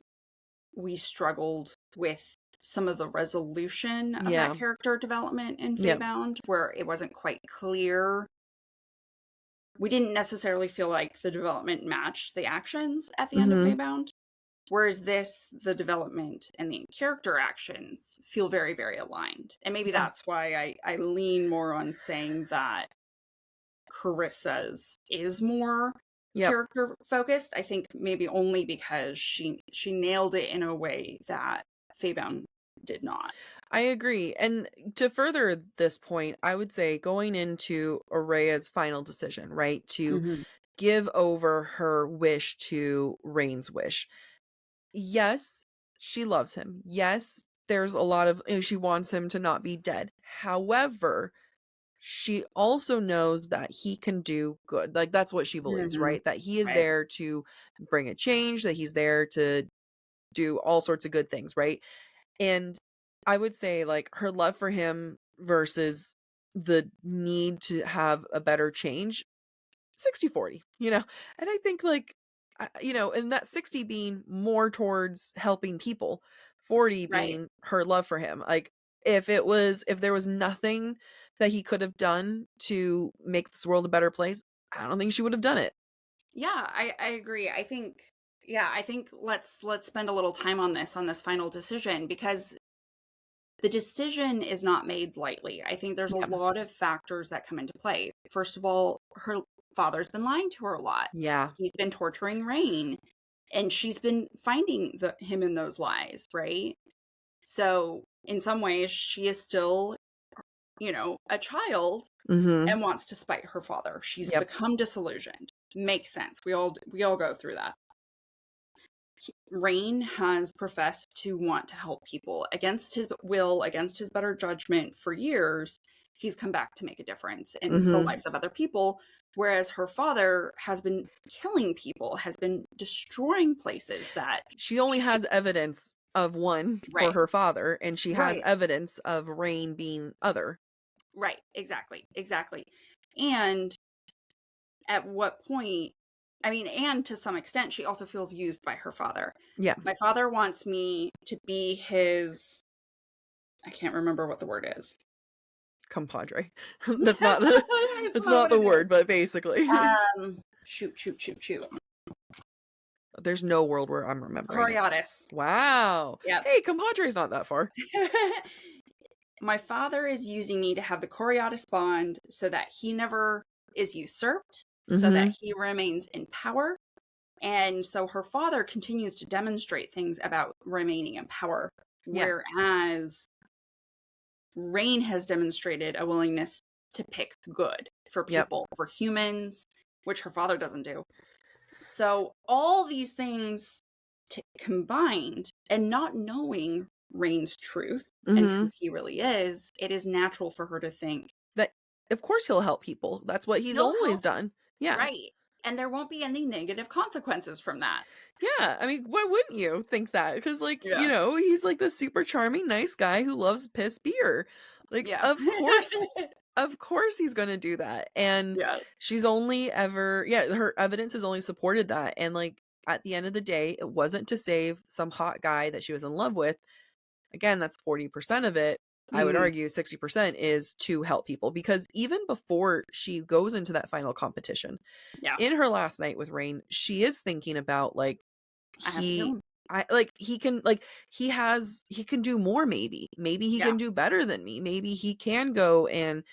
we struggled with some of the resolution of that Yeah. character development in Yeah. Feybound, where it wasn't quite clear. We didn't necessarily feel like the development matched the actions at the end of Mm-hmm. Feybound. Whereas this, the development and the character actions feel very, very aligned. And maybe Yeah. that's why I lean more on saying that Carissa's is more Yep. character focused. I think maybe only because she nailed it in a way that Feybound did not. I agree. And to further this point, I would say going into Araya's final decision, right, to Mm-hmm. give over her wish to Rain's wish. Yes, she loves him. Yes, there's a lot of, she wants him to not be dead. However, she also knows that he can do good. Like, that's what she believes, Mm-hmm. right? That he is Right. there to bring a change, that he's there to do all sorts of good things, right? And I would say, like, her love for him versus the need to have a better change, 60-40, and I think, like, and that 60 being more towards helping people, 40 Right. being her love for him. Like, if there was nothing that he could have done to make this world a better place, I don't think she would have done it. Yeah, I agree. I think let's spend a little time on this final decision, because the decision is not made lightly. I think there's a Yeah. lot of factors that come into play. First of all, her father's been lying to her a lot. Yeah. He's been torturing Rain, and she's been finding him in those lies, right? So in some ways, she is still, a child Mhm. and wants to spite her father. She's Yep. become disillusioned. Makes sense. We all go through that. Rain has professed to want to help people against his will, against his better judgment for years. He's come back to make a difference in the Mhm. lives of other people, whereas her father has been killing people, has been destroying places that She only has evidence of one for right, her father, and she has right, evidence of Rain being other. right, exactly. And at what point, I mean, and to some extent, she also feels used by her father. Yeah. My father wants me to be his, I can't remember what the word is. Compadre. It's That's not not what the it is. word, but basically. Shoot. There's no world where I'm remembering it. Coriolis. Wow. Yep. Hey, Compadre's not that far. My father is using me to have the Coriolis bond so that he never is usurped, so that Mhm. he remains in power. And so her father continues to demonstrate things about remaining in power, Yeah. whereas Rain has demonstrated a willingness to pick good for Yep. people, for humans, which her father doesn't do. So all these things combined, and not knowing Rain's truth and who Mhm. he really is, it is natural for her to think That of course he'll help people. That's what he's he'll always help, done. Yeah. right? And there won't be any negative consequences from that. Yeah, I mean, why wouldn't you think that? Because, like, Yeah. he's like this super charming, nice guy who loves piss beer. Like, Yeah. of course he's gonna do that. And Yeah. she's only ever, yeah, her evidence has only supported that. And like, at the end of the day, it wasn't to save some hot guy that she was in love with. Again, that's 40% of it. I would Mhm. argue 60% is to help people, because even before she goes into that final competition, Yeah. in her last night with Rain, she is thinking about like, I have to kill he him. he can, like, he can do more. Maybe he Yeah. can do better than me. Maybe he can go and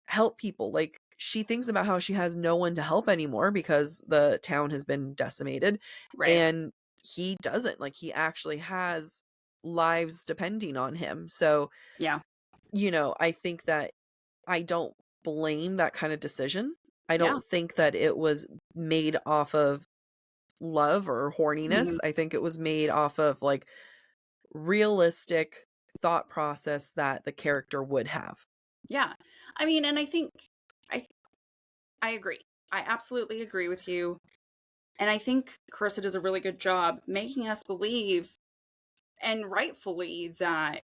help people. Like, she thinks about how she has no one to help anymore because the town has been decimated, Right. and he doesn't, like, he actually has lives depending on him. So, Yeah. I think that I don't blame that kind of decision. I Yeah. don't think that it was made off of love or horniness. Mhm. I think it was made off of like realistic thought process that the character would have. Yeah. I mean, and I think I I agree. I absolutely agree with you. And I think Carissa does a really good job making us believe, and rightfully, that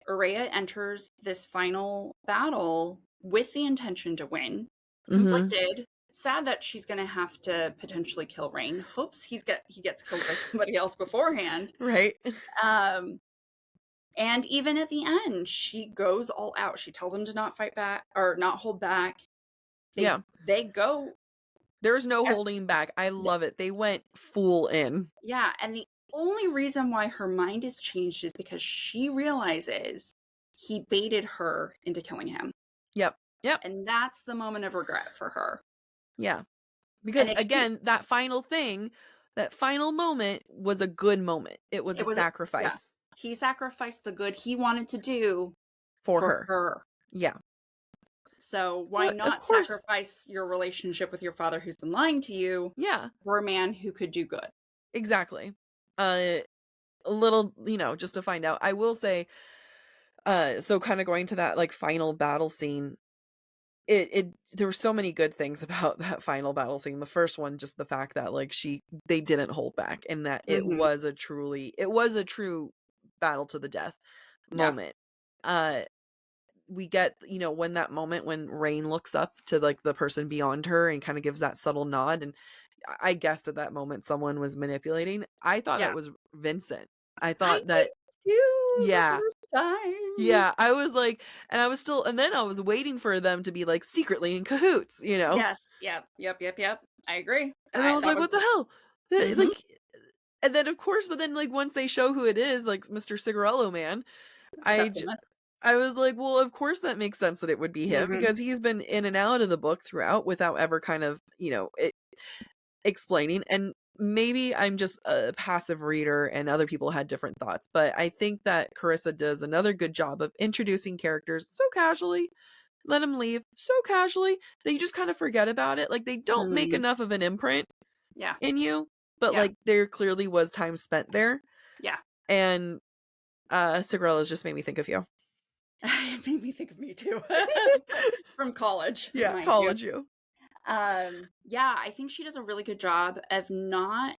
Araya enters this final battle with the intention to win, Mhm. conflicted, sad that she's going to have to potentially kill Rain, hopes he gets killed by somebody else beforehand. Right? Um, and even at the end, she goes all out. She tells him to not fight back or not hold back. Yeah. They go There's no as holding back. I love it. They went full in. yeah, and the only reason why her mind is changed is because she realizes he baited her into killing him. Yep. Yep. And that's the moment of regret for her. Yeah. And Because if she again, that final thing, that final moment was a good moment. It was it a was a yeah. sacrifice He sacrificed the good he wanted to do for for her. her. Yeah. So why Well, of not course. sacrifice your relationship with your father who's been lying to you Yeah. for a man who could do good? Exactly. A little, just to find out. I will say, so kind of going to that like final battle scene, it there were so many good things about that final battle scene. The first one, just the fact that like they didn't hold back, and that Mhm. it was a true battle to the death Yeah. moment. Uh we get, when that moment when Rain looks up to like the person beyond her and kind of gives that subtle nod, and I guessed at that moment someone was manipulating. I thought Yeah. that was Vincent. I I thought did that, too the yeah, first time. Yeah, I was like, and then I was waiting for them to be like secretly in cahoots, you know? Yes. Yep. I agree. And I was That like, was what the hell? mhm. Like, and then of course, but then like once they show who it is, like Mr. Cigarello Man, I j- Septimus. I was like, well, of course that makes sense that it would be him Mhm. because he's been in and out of the book throughout without ever kind of, explaining. And maybe I'm just a passive reader and other people had different thoughts, but I think that Carissa does another good job of introducing characters so casually, let them leave so casually that you just kind of forget about it. Like they don't make Mhm. enough of an imprint Yeah. in you, but Yeah. like there clearly was time spent there. Yeah. And Cigarella's just made me think of you. It made me think of me too. From college, Yeah, mind you. college you. Yeah, I think she does a really good job of not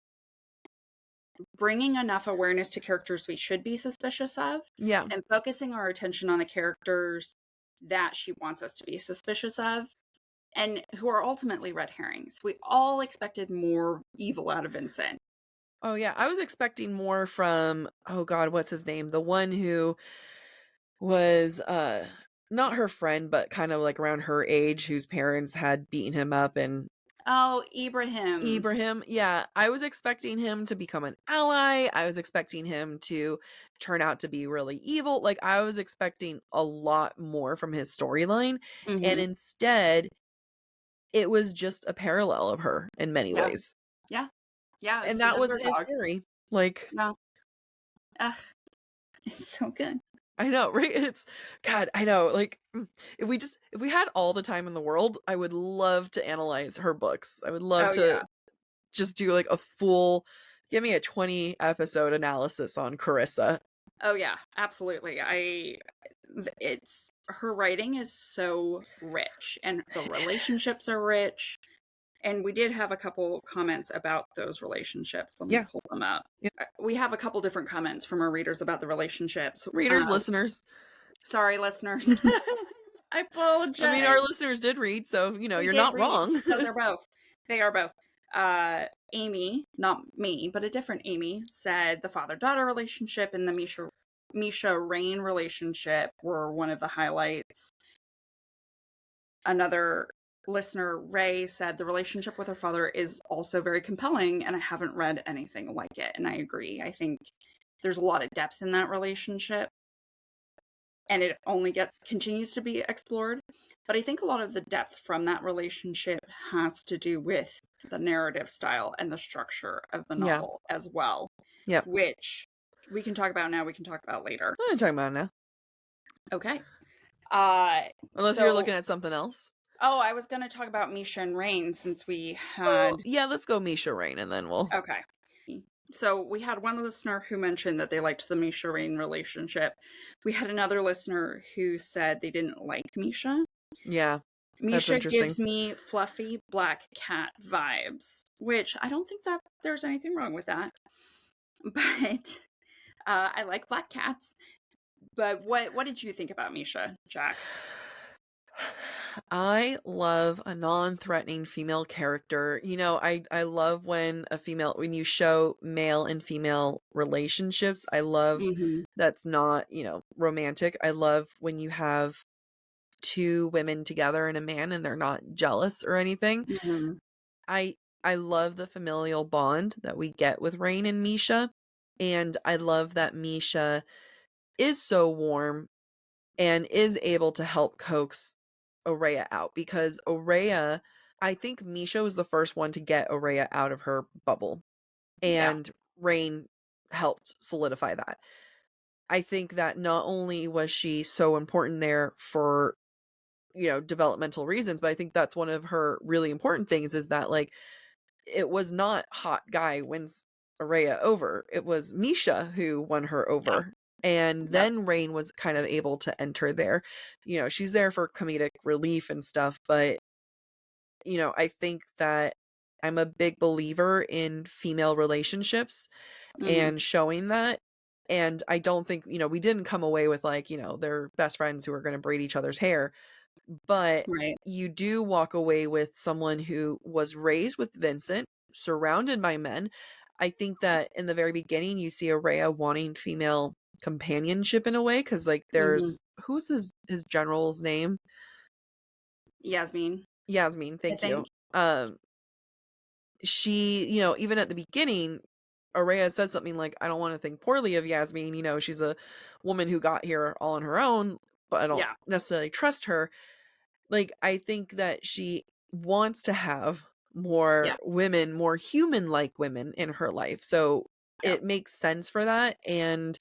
bringing enough awareness to characters we should be suspicious of Yeah. and focusing our attention on the characters that she wants us to be suspicious of and who are ultimately red herrings. We all expected more evil out of Vincent. Oh yeah, I was expecting more from, oh god, what's his name? The one who was not her friend but kind of like around her age whose parents had beaten him up. And Oh, Ibrahim. Ibrahim, yeah, I was expecting him to become an ally. I was expecting him to turn out to be really evil. Like I was expecting a lot more from his storyline, and Mm-hmm. instead it was just a parallel of her in many Yeah. ways. Yeah. Yeah. It's And the that was his underdog. story. Like Yeah. Ugh. It's so good. I know, right? It's God, I know. Like if we had all the time in the world, I would love to analyze her books. I would love Oh, to yeah. just do like a full give me a 20 episode analysis on Carissa. Oh, yeah. Absolutely. It's her writing is so rich and the It is. relationships are rich. And we did have a couple comments about those relationships. Let me Yeah. pull them up. Yeah. We have a couple different comments from our readers about the relationships. Readers, listeners. Sorry, listeners. I I mean, our apologize. listeners did read, so We you're did not read. wrong. No, they're both. They are both. Amy, not me, but a different Amy, said the father-daughter relationship and the Misha Rain relationship were one of the highlights. Another listener, Ray, said the relationship with her father is also very compelling, and I haven't read anything like it. And I agree. I think there's a lot of depth in that relationship, and it only continues to be explored. But I think a lot of the depth from that relationship has to do with the narrative style and the structure of the Yeah. novel as well, Yep. which we can talk about now, we can talk about later. I'm not talking about it now. Okay. Unless you're looking at something else. Oh, I was going to talk about Misha and Rain since we Oh, had. yeah, let's go Misha Rain and then we'll. Okay. So we had one listener who mentioned that they liked the Misha Rain relationship. We had another listener who said they didn't like Misha. Yeah. That's Misha interesting. gives me fluffy black cat vibes, which I don't think that there's anything wrong with that. But I like black cats. But what did you think about Misha, Jack? I love a non-threatening female character. I love when you show male and female relationships. I love Mm-hmm. that's not, romantic. I love when you have two women together and a man and they're not jealous or anything. Mm-hmm. I love the familial bond that we get with Rain and Misha. And I love that Misha is so warm and is able to help coax Aurea out because I think Misha was the first one to get Aurea out of her bubble, Yeah. and Rain helped solidify that. I think that not only was she so important there for developmental reasons, but I think that's one of her really important things is that like it was not hot guy wins Aurea over. It was Misha who won her Yeah. over. And Yep. then Rain was kind of able to enter there. She's there for comedic relief and stuff, but I think that I'm a big believer in female relationships Mm-hmm. and showing that. And I don't think, we didn't come away with like, they're best friends who are going to braid each other's hair, but Right. you do walk away with someone who was raised with Vincent, surrounded by men. I think that in the very beginning, you see Aurea wanting female companionship in a way, because like there's who's his general's name? Yasmin, I Thank you. think. She, you know, even at the beginning, Araya says something like, I don't want to think poorly of Yasmin, you know, she's a woman who got here all on her own, but I don't Yeah. necessarily trust her. Like, I think that she wants to have more Yeah. women, more human-like women in her life. So Yeah. it makes sense for that. And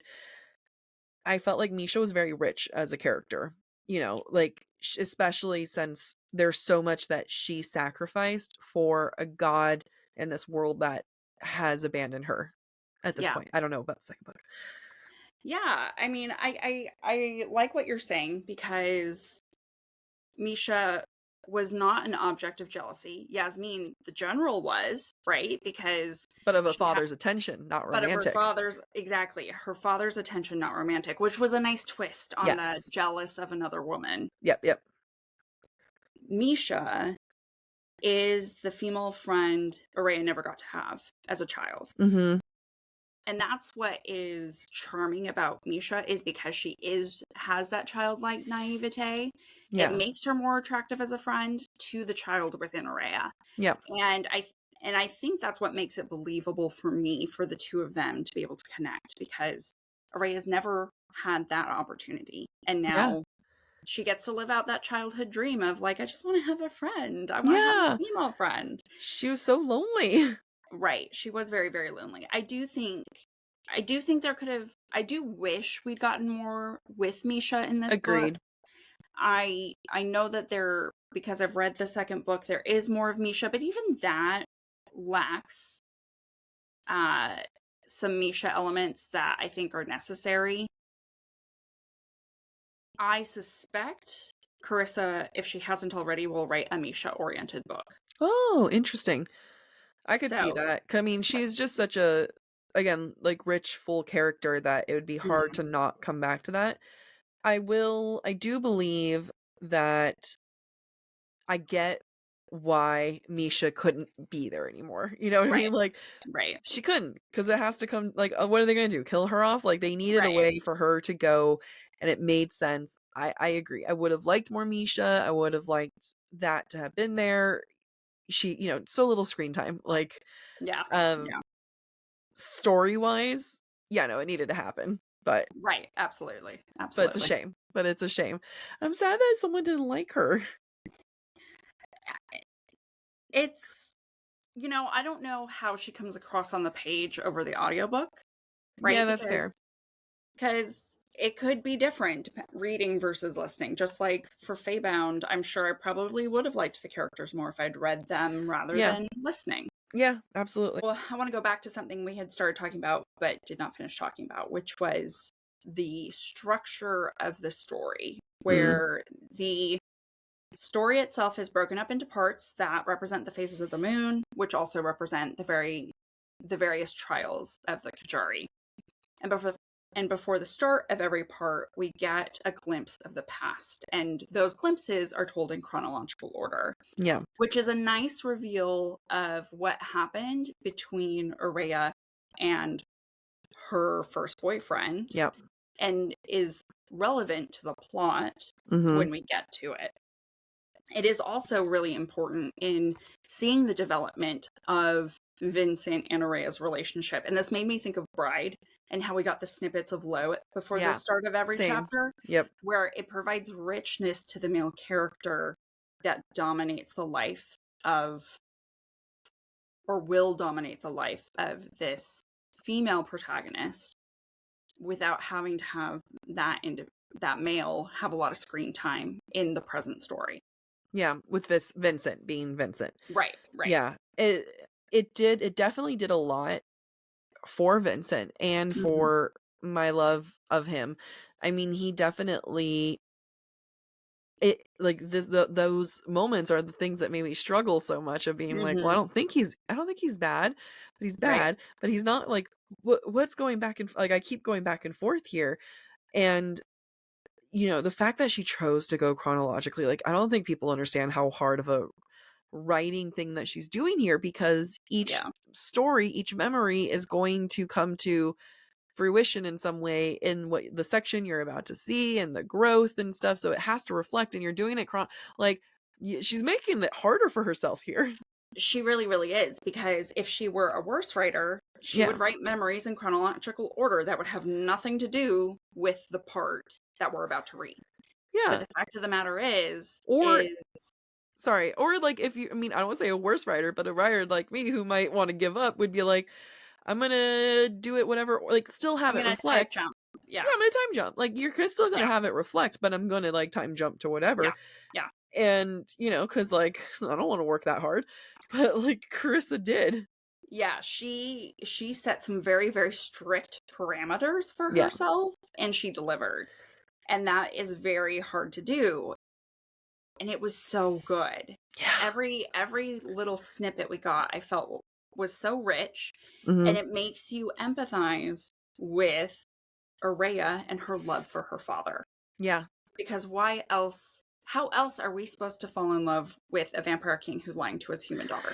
I felt like Misha was very rich as a character, you know, like, especially since there's so much that she sacrificed for a god in this world that has abandoned her at this Yeah. point. I don't know about the second book. Yeah. I mean, I like what you're saying because Misha was not an object of jealousy. Yasmin, the general, was, right? Because But of a she had, father's attention, not but of her romantic. father's, exactly, her father's attention, not romantic, which was a nice twist on the Yes. jealous of another woman. Yep. Misha is the female friend Araya never got to have as a child. Mm-hmm. And that's what is charming about Misha, is because she has that childlike naivete. It Yeah. makes her more attractive as a friend to the child within Araya. Yep. And I think that's what makes it believable for me, for the two of them to be able to connect, because Araya's never had that opportunity. And Yeah. now she gets to live out that childhood dream of like, I just want to have a friend. I want to have Yeah. a female friend. She was so lonely. Right. She was very, very lonely. I do think I do wish we'd gotten more with Misha in this book. Agreed. I know that because I've read the second book, there is more of Misha, but even that lacks uh some Misha elements that I think are necessary. I suspect Carissa, if she hasn't already, will write a Misha-oriented book. Oh, interesting. I could see So, that. I mean, she's just such a, again, like rich, full character that it would be hard mhm, to not come back to that. I do believe that I get why Misha couldn't be there anymore. You know what I right, mean? Like, right, she couldn't, because it has to come, like, what are they going to do? Kill her off? Like, they needed a right. way for her to go, and it made sense. I agree. I would have liked more Misha. I would have liked that to have been there. She, you know, so little screen time. Like, Yeah, um, yeah, story wise, yeah, no, it needed to happen. right. Absolutely, But it's a absolutely. shame. But it's a shame. I'm sad that someone didn't like her. It's, I don't know how she comes across on the page over the audiobook, Yeah, right? that's fair. Because it could be different reading versus listening. Just like for Feybound, I'm sure I probably would have liked the characters more if I'd read them rather Yeah. than listening. Yeah, absolutely. Well, I want to go back to something we had started talking about but did not finish talking about, which was the structure of the story, Mm. where the story itself is broken up into parts that represent the phases of the moon, which also represent the various trials of the Kajari. And before the start of every part, we get a glimpse of the past, and those glimpses are told in chronological order. Yeah. Which is a nice reveal of what happened between Araya and her first boyfriend. Yep. And is relevant to the plot when we get to it. It is also really important in seeing the development of Vincent and Araya's relationship. And this made me think of Bride and how we got the snippets of Lo before the start of every Same. chapter. Yep. Where it provides richness to the male character that dominates the life of, or will dominate the life of, this female protagonist, without having to have that male have a lot of screen time in the present story. Yeah, with this Vincent being Vincent. Right. Yeah. It definitely did a lot for Vincent and Mhm. for my love of him. I mean, he definitely, it like those moments are the things that made me struggle so much, of being like, well, I Mhm. don't think he's bad, but he's Right. bad, but he's not like, what's going back and, like, I keep going back and forth here. And you know, the fact that she chose to go chronologically, like, I don't think people understand how hard of a writing thing that she's doing here, because each Yeah. story, each memory is going to come to fruition in some way in what the section you're about to see and the growth and stuff. So it has to reflect, and you're doing it like she's making it harder for herself here. She really, really is, because if she were a worse writer, she would write memories in chronological order that would have nothing to do with the part that we're about to read. Yeah. But the fact of the matter is sorry, or like if you, I mean, I don't want to say a worse writer, but a writer like me who might want to give up would be like, I'm gonna do it whatever, like still have it reflect. Time jump. Yeah, I'm gonna time jump. Like you're still gonna have it reflect, but I'm gonna like time jump to whatever. Yeah. And because like I don't want to work that hard, but like Carissa did. Yeah, she set some very, very strict parameters for herself, and she delivered. And that is very hard to do. And it was so good. Yeah. Every little snippet we got, I felt was so rich, Mm-hmm. and it makes you empathize with Araya and her love for her father. Yeah. Because how else are we supposed to fall in love with a vampire king who's lying to his human daughter?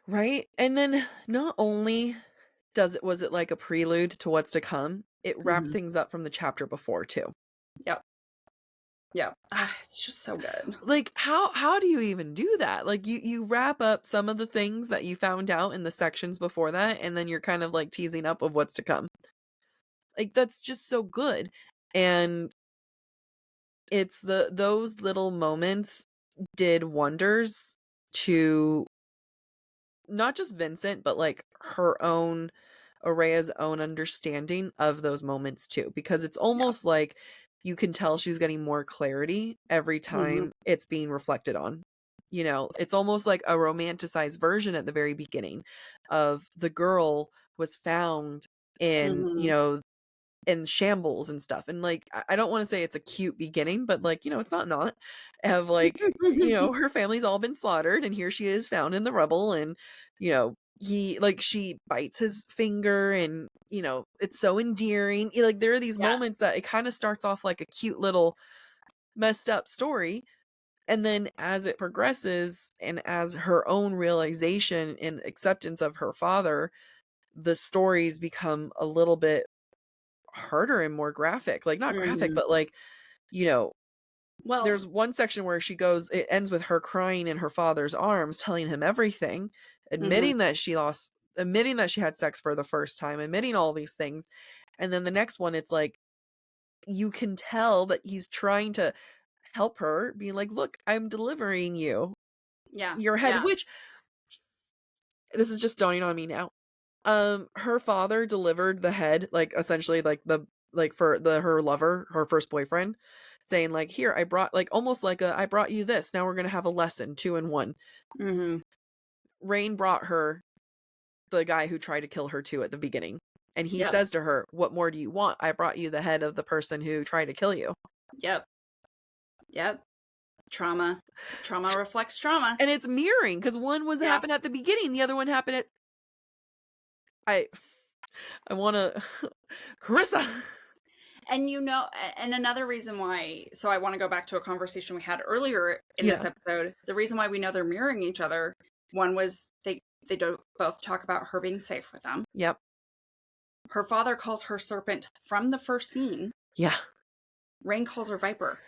Right. And then not only was it like a prelude to what's to come, it wrapped things up from the chapter before too. Yep. It's just so good. Like how do you even do that? Like you wrap up some of the things that you found out in the sections before that, and then you're kind of like teasing up of what's to come. Like that's just so good. And it's those little moments did wonders to not just Vincent, but like Araya's own understanding of those moments too, because it's almost like you can tell she's getting more clarity every time it's being reflected on. It's almost like a romanticized version at the very beginning of the girl was found in, in shambles and stuff. And like, I don't want to say it's a cute beginning, but like, it's not of like, her family's all been slaughtered and here she is found in the rubble, and, she bites his finger, and, it's so endearing. Like there are these moments that it kind of starts off like a cute little messed up story. And then as it progresses and as her own realization and acceptance of her father, the stories become a little bit harder and more graphic. Like not graphic, but like, well, there's one section where it ends with her crying in her father's arms, telling him everything, admitting that she had sex for the first time, admitting all these things. And then the next one, it's like, you can tell that he's trying to help her, being like, look, I'm delivering you. Your head, which this is just dawning on me now. Her father delivered the head, like essentially like her lover, her first boyfriend, saying like, here, I brought like almost like I brought you this. Now we're going to have a lesson 2 in 1. Rain brought her the guy who tried to kill her too at the beginning. And he says to her, what more do you want? I brought you the head of the person who tried to kill you. Yep. Trauma reflects trauma. And it's mirroring, because one was happened at the beginning, the other one happened at I want to Carissa. And and another reason why, so I want to go back to a conversation we had earlier in this episode. The reason why we know they're mirroring each other, one was they don't both talk about her being safe with them. Yep. Her father calls her Serpent from the first scene. Yeah. Rain calls her Viper.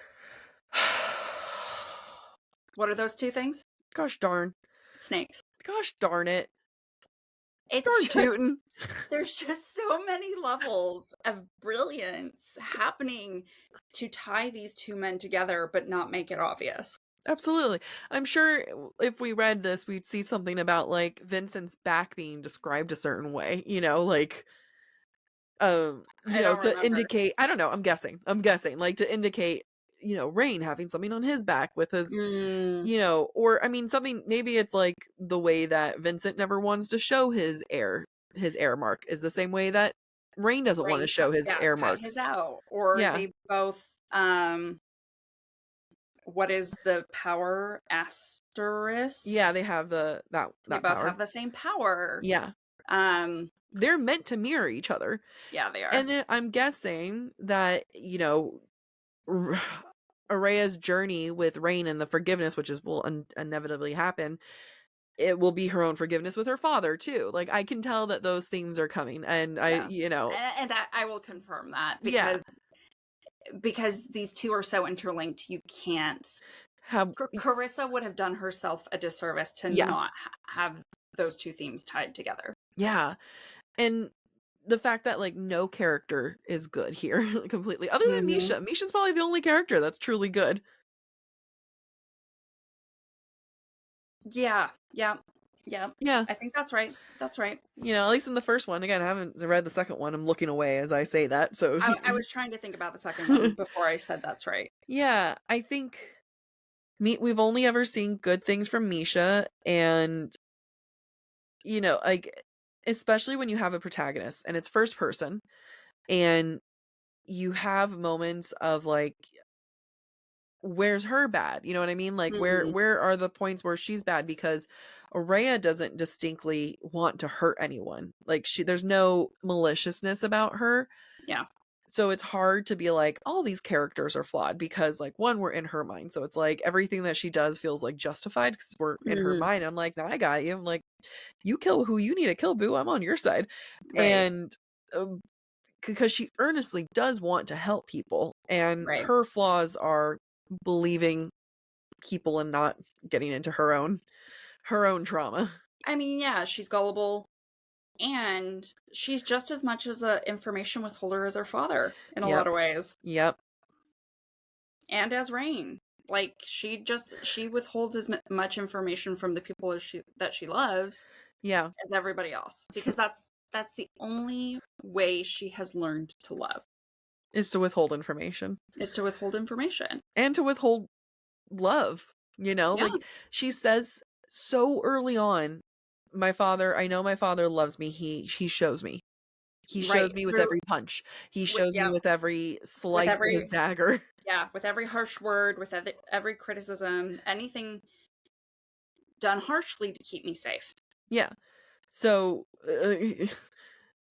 What are those 2 things? Gosh darn. Snakes. Gosh darn it. There's just so many levels of brilliance happening to tie these 2 men together, but not make it obvious. Absolutely. I'm sure if we read this, we'd see something about like Vincent's back being described a certain way, like, to indicate, I don't know, I'm guessing like to indicate, Rain having something on his back with his, or I mean, something, maybe it's like the way that Vincent never wants to show his air mark is the same way that Rain doesn't want to show his air marks. His out. Or they both, what is the power asterisk? Yeah, they have that they both have the same power. Yeah. They're meant to mirror each other. Yeah, they are. And I'm guessing that, Araya's journey with Rain and the forgiveness, which will inevitably happen, it will be her own forgiveness with her father too. Like, I can tell that those themes are coming, and I will confirm that yeah, because these two are so interlinked. You can't. have Carissa would have done herself a disservice to yeah, not have those two themes tied together. yeah, and the fact that like no character is good here completely, other than Mm-hmm. Misha. Misha's probably the only character that's truly good. Yeah. Yeah. I think that's right. That's right. At least in the first one. Again, I haven't read the second one. I'm looking away as I say that. So I was trying to think about the second one before I said that's right. yeah, I think we've only ever seen good things from Misha, and like, especially when you have a protagonist and it's first person, and you have moments of like, where's her bad? You know what I mean? Like, Mm-hmm. where are the points where she's bad? Because Araya doesn't distinctly want to hurt anyone. Like, there's no maliciousness about her. Yeah. So it's hard to be like, all these characters are flawed, because like, one, we're in her mind. So it's like everything that she does feels like justified because we're in her Mm-hmm. mind. I'm like, no, I got you. I'm like, you kill who you need to kill, boo. I'm on your side. Right. And because she earnestly does want to help people, and Right. her flaws are believing people and not getting into her own trauma. I mean, yeah, she's gullible, and she's just as much as a information withholder as her father in a lot Yep. of ways, Yep. and as Rain. Like, she withholds as much information from the people that she loves Yeah. as everybody else, because that's the only way she has learned to love, Is to withhold information is to withhold information. and to withhold love. Yeah. Like, she says so early on, I know my father loves me. He shows me. He shows me with every punch. He shows me with every with slice of his every dagger. with every harsh word, with every criticism, anything done harshly to keep me safe. Yeah. So it's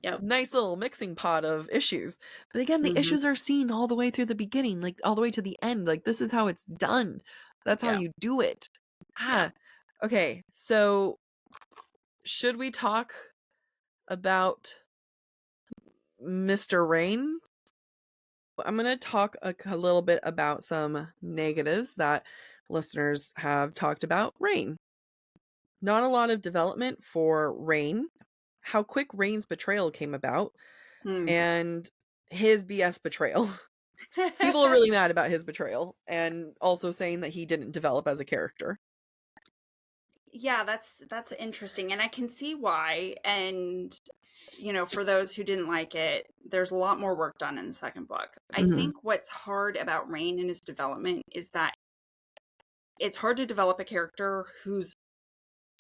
Yep. a nice little mixing pot of issues. But again, the Mhm. issues are seen all the way through the beginning, like all the way to the end. Like, this is how it's done. That's how Yeah. you do it. Yeah. Okay. So should we talk about Mr. Rain? I'm going to talk a little bit about some negatives that listeners have talked about Rain. Not a lot of development for Rain, how quick Rain's betrayal came about, and his BS betrayal. People are really mad about his betrayal, and also saying that he didn't develop as a character. Yeah, that's interesting, and I can see why. And for those who didn't like it, there's a lot more work done in the second book. I think what's hard about Rain and his development is that it's hard to develop a character who's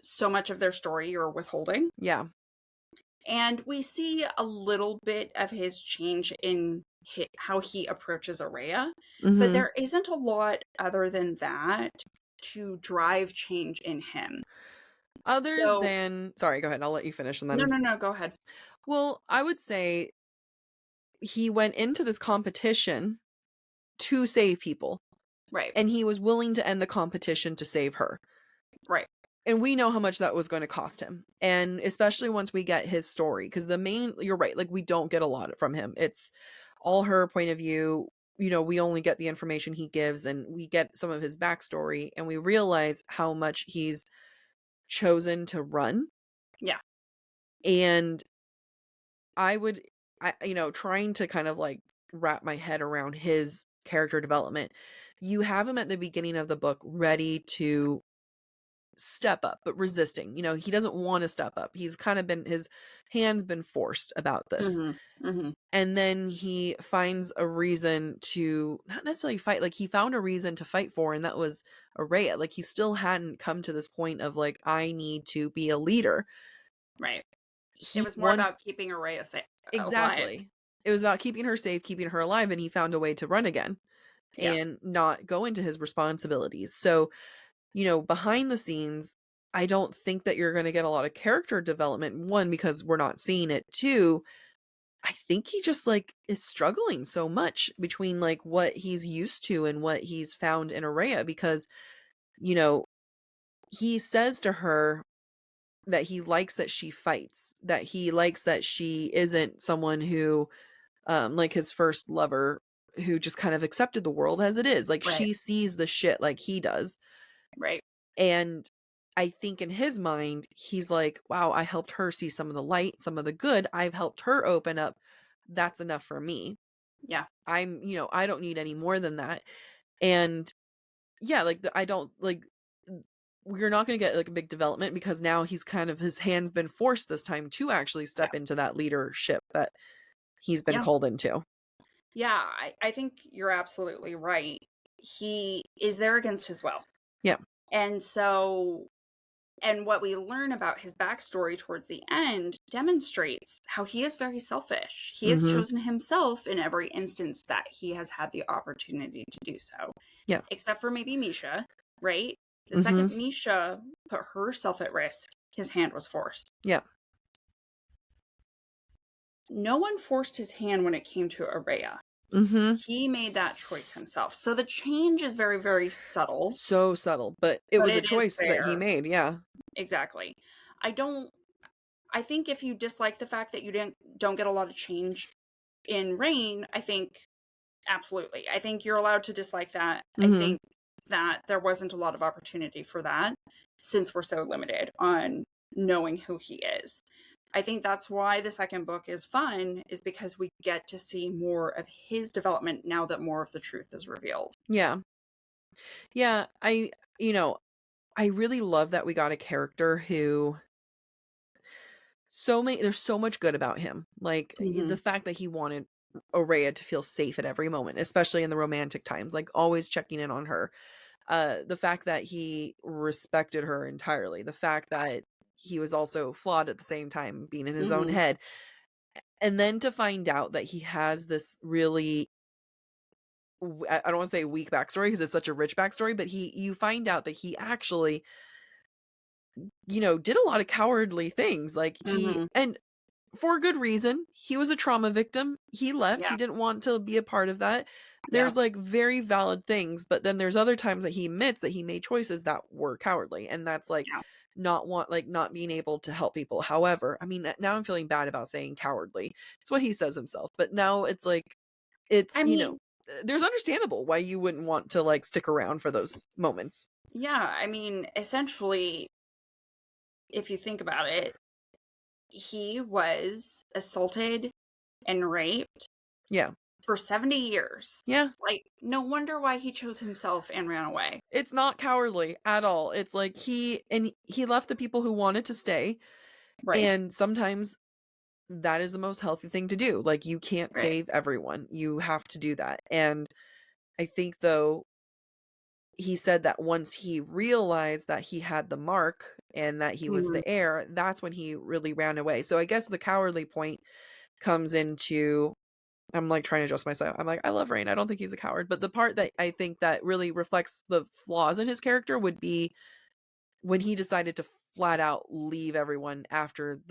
so much of their story you're withholding. Yeah. And we see a little bit of his change in how he approaches Araya, but there isn't a lot other than that to drive change in him. Sorry, go ahead. I'll let you finish. And then No, go ahead. Well, I would say he went into this competition to save people. Right. And he was willing to end the competition to save her. Right. And we know how much that was going to cost him. And especially once we get his story, because you're right, like, we don't get a lot from him. It's all her point of view. We only get the information he gives, and we get some of his backstory, and we realize how much he's chosen to run. Yeah. And trying to kind of like wrap my head around his character development. You have him at the beginning of the book ready to step up, but resisting. He doesn't want to step up. He's kind of his hand's been forced about this. And then he finds a reason to not necessarily fight. Like, he found a reason to fight for, and that was Araya. Like, he still hadn't come to this point of like, I need to be a leader. Right. It was more about keeping Araya safe. Exactly. Alive. It was about keeping her safe, keeping her alive, and he found a way to run again and not go into his responsibilities. So, behind the scenes, I don't think that you're going to get a lot of character development. One, because we're not seeing it. Two, I think he just like is struggling so much between like what he's used to and what he's found in Araya, because, he says to her, that he likes that she fights, that he likes that she isn't someone who, like his first lover, who just kind of accepted the world as it is. Like, Right. she sees the shit like he does. Right. And I think in his mind, he's like, wow, I helped her see some of the light, some of the good. I've helped her open up. That's enough for me. Yeah. I don't need any more than that. And yeah, like I don't like we're not going to get like a big development because now he's kind of his hand's been forced this time to actually Yeah. step into that leadership that he's been Yeah. called into. Yeah. I think you're absolutely right. He is there against his will. Yeah. And so, and what we learn about his backstory towards the end demonstrates how he is very selfish. He has Mm-hmm. chosen himself in every instance that he has had the opportunity to do so. Yeah. Except for maybe Misha, right? The Mm-hmm. second Misha put herself at risk, his hand was forced. Yeah. No one forced his hand when it came to Araya. Mm-hmm. He made that choice himself. So the change is very, very subtle. So subtle, but it was a it is choice that he there. made. Yeah. Exactly. I think if you dislike the fact that you don't get a lot of change in Rain, I think absolutely. I think you're allowed to dislike that. I Mm-hmm. think that there wasn't a lot of opportunity for that since we're so limited on knowing who he is. I think that's why the second book is fun, is because we get to see more of his development now that more of the truth is revealed. Yeah. Yeah. I really love that we got a character who there's so much good about him. Like Mm-hmm. the fact that he wanted Araya to feel safe at every moment, especially in the romantic times, like always checking in on her. The fact that he respected her entirely, the fact that he was also flawed at the same time, being in his own Mm-hmm. head. And then to find out that he has this really I don't want to say weak backstory because it's such a rich backstory, but you find out that he actually, did a lot of cowardly things. Like Mm-hmm. and for a good reason. He was a trauma victim. He left. Yeah. He didn't want to be a part of that. Yeah. There's like very valid things, but then there's other times that he admits that he made choices that were cowardly, and that's like Yeah. not being able to help people. However, I mean, now I'm feeling bad about saying cowardly. It's what he says himself, but now it's like it's I mean, there's understandable why you wouldn't want to like stick around for those moments. yeah. I mean, essentially, if you think about it, he was assaulted and raped Yeah. for 70 years. Yeah. Like, no wonder why he chose himself and ran away. It's not cowardly at all. It's like he left the people who wanted to stay. Right. And sometimes that is the most healthy thing to do. Like, you can't Right. save everyone. You have to do that. And I think, though, he said that once he realized that he had the mark and that he was Mhm. the heir, that's when he really ran away. So I guess the cowardly point comes into, I'm like trying to adjust myself. I'm like, I love Rain. I don't think he's a coward. But the part that I think that really reflects the flaws in his character would be when he decided to flat out leave everyone after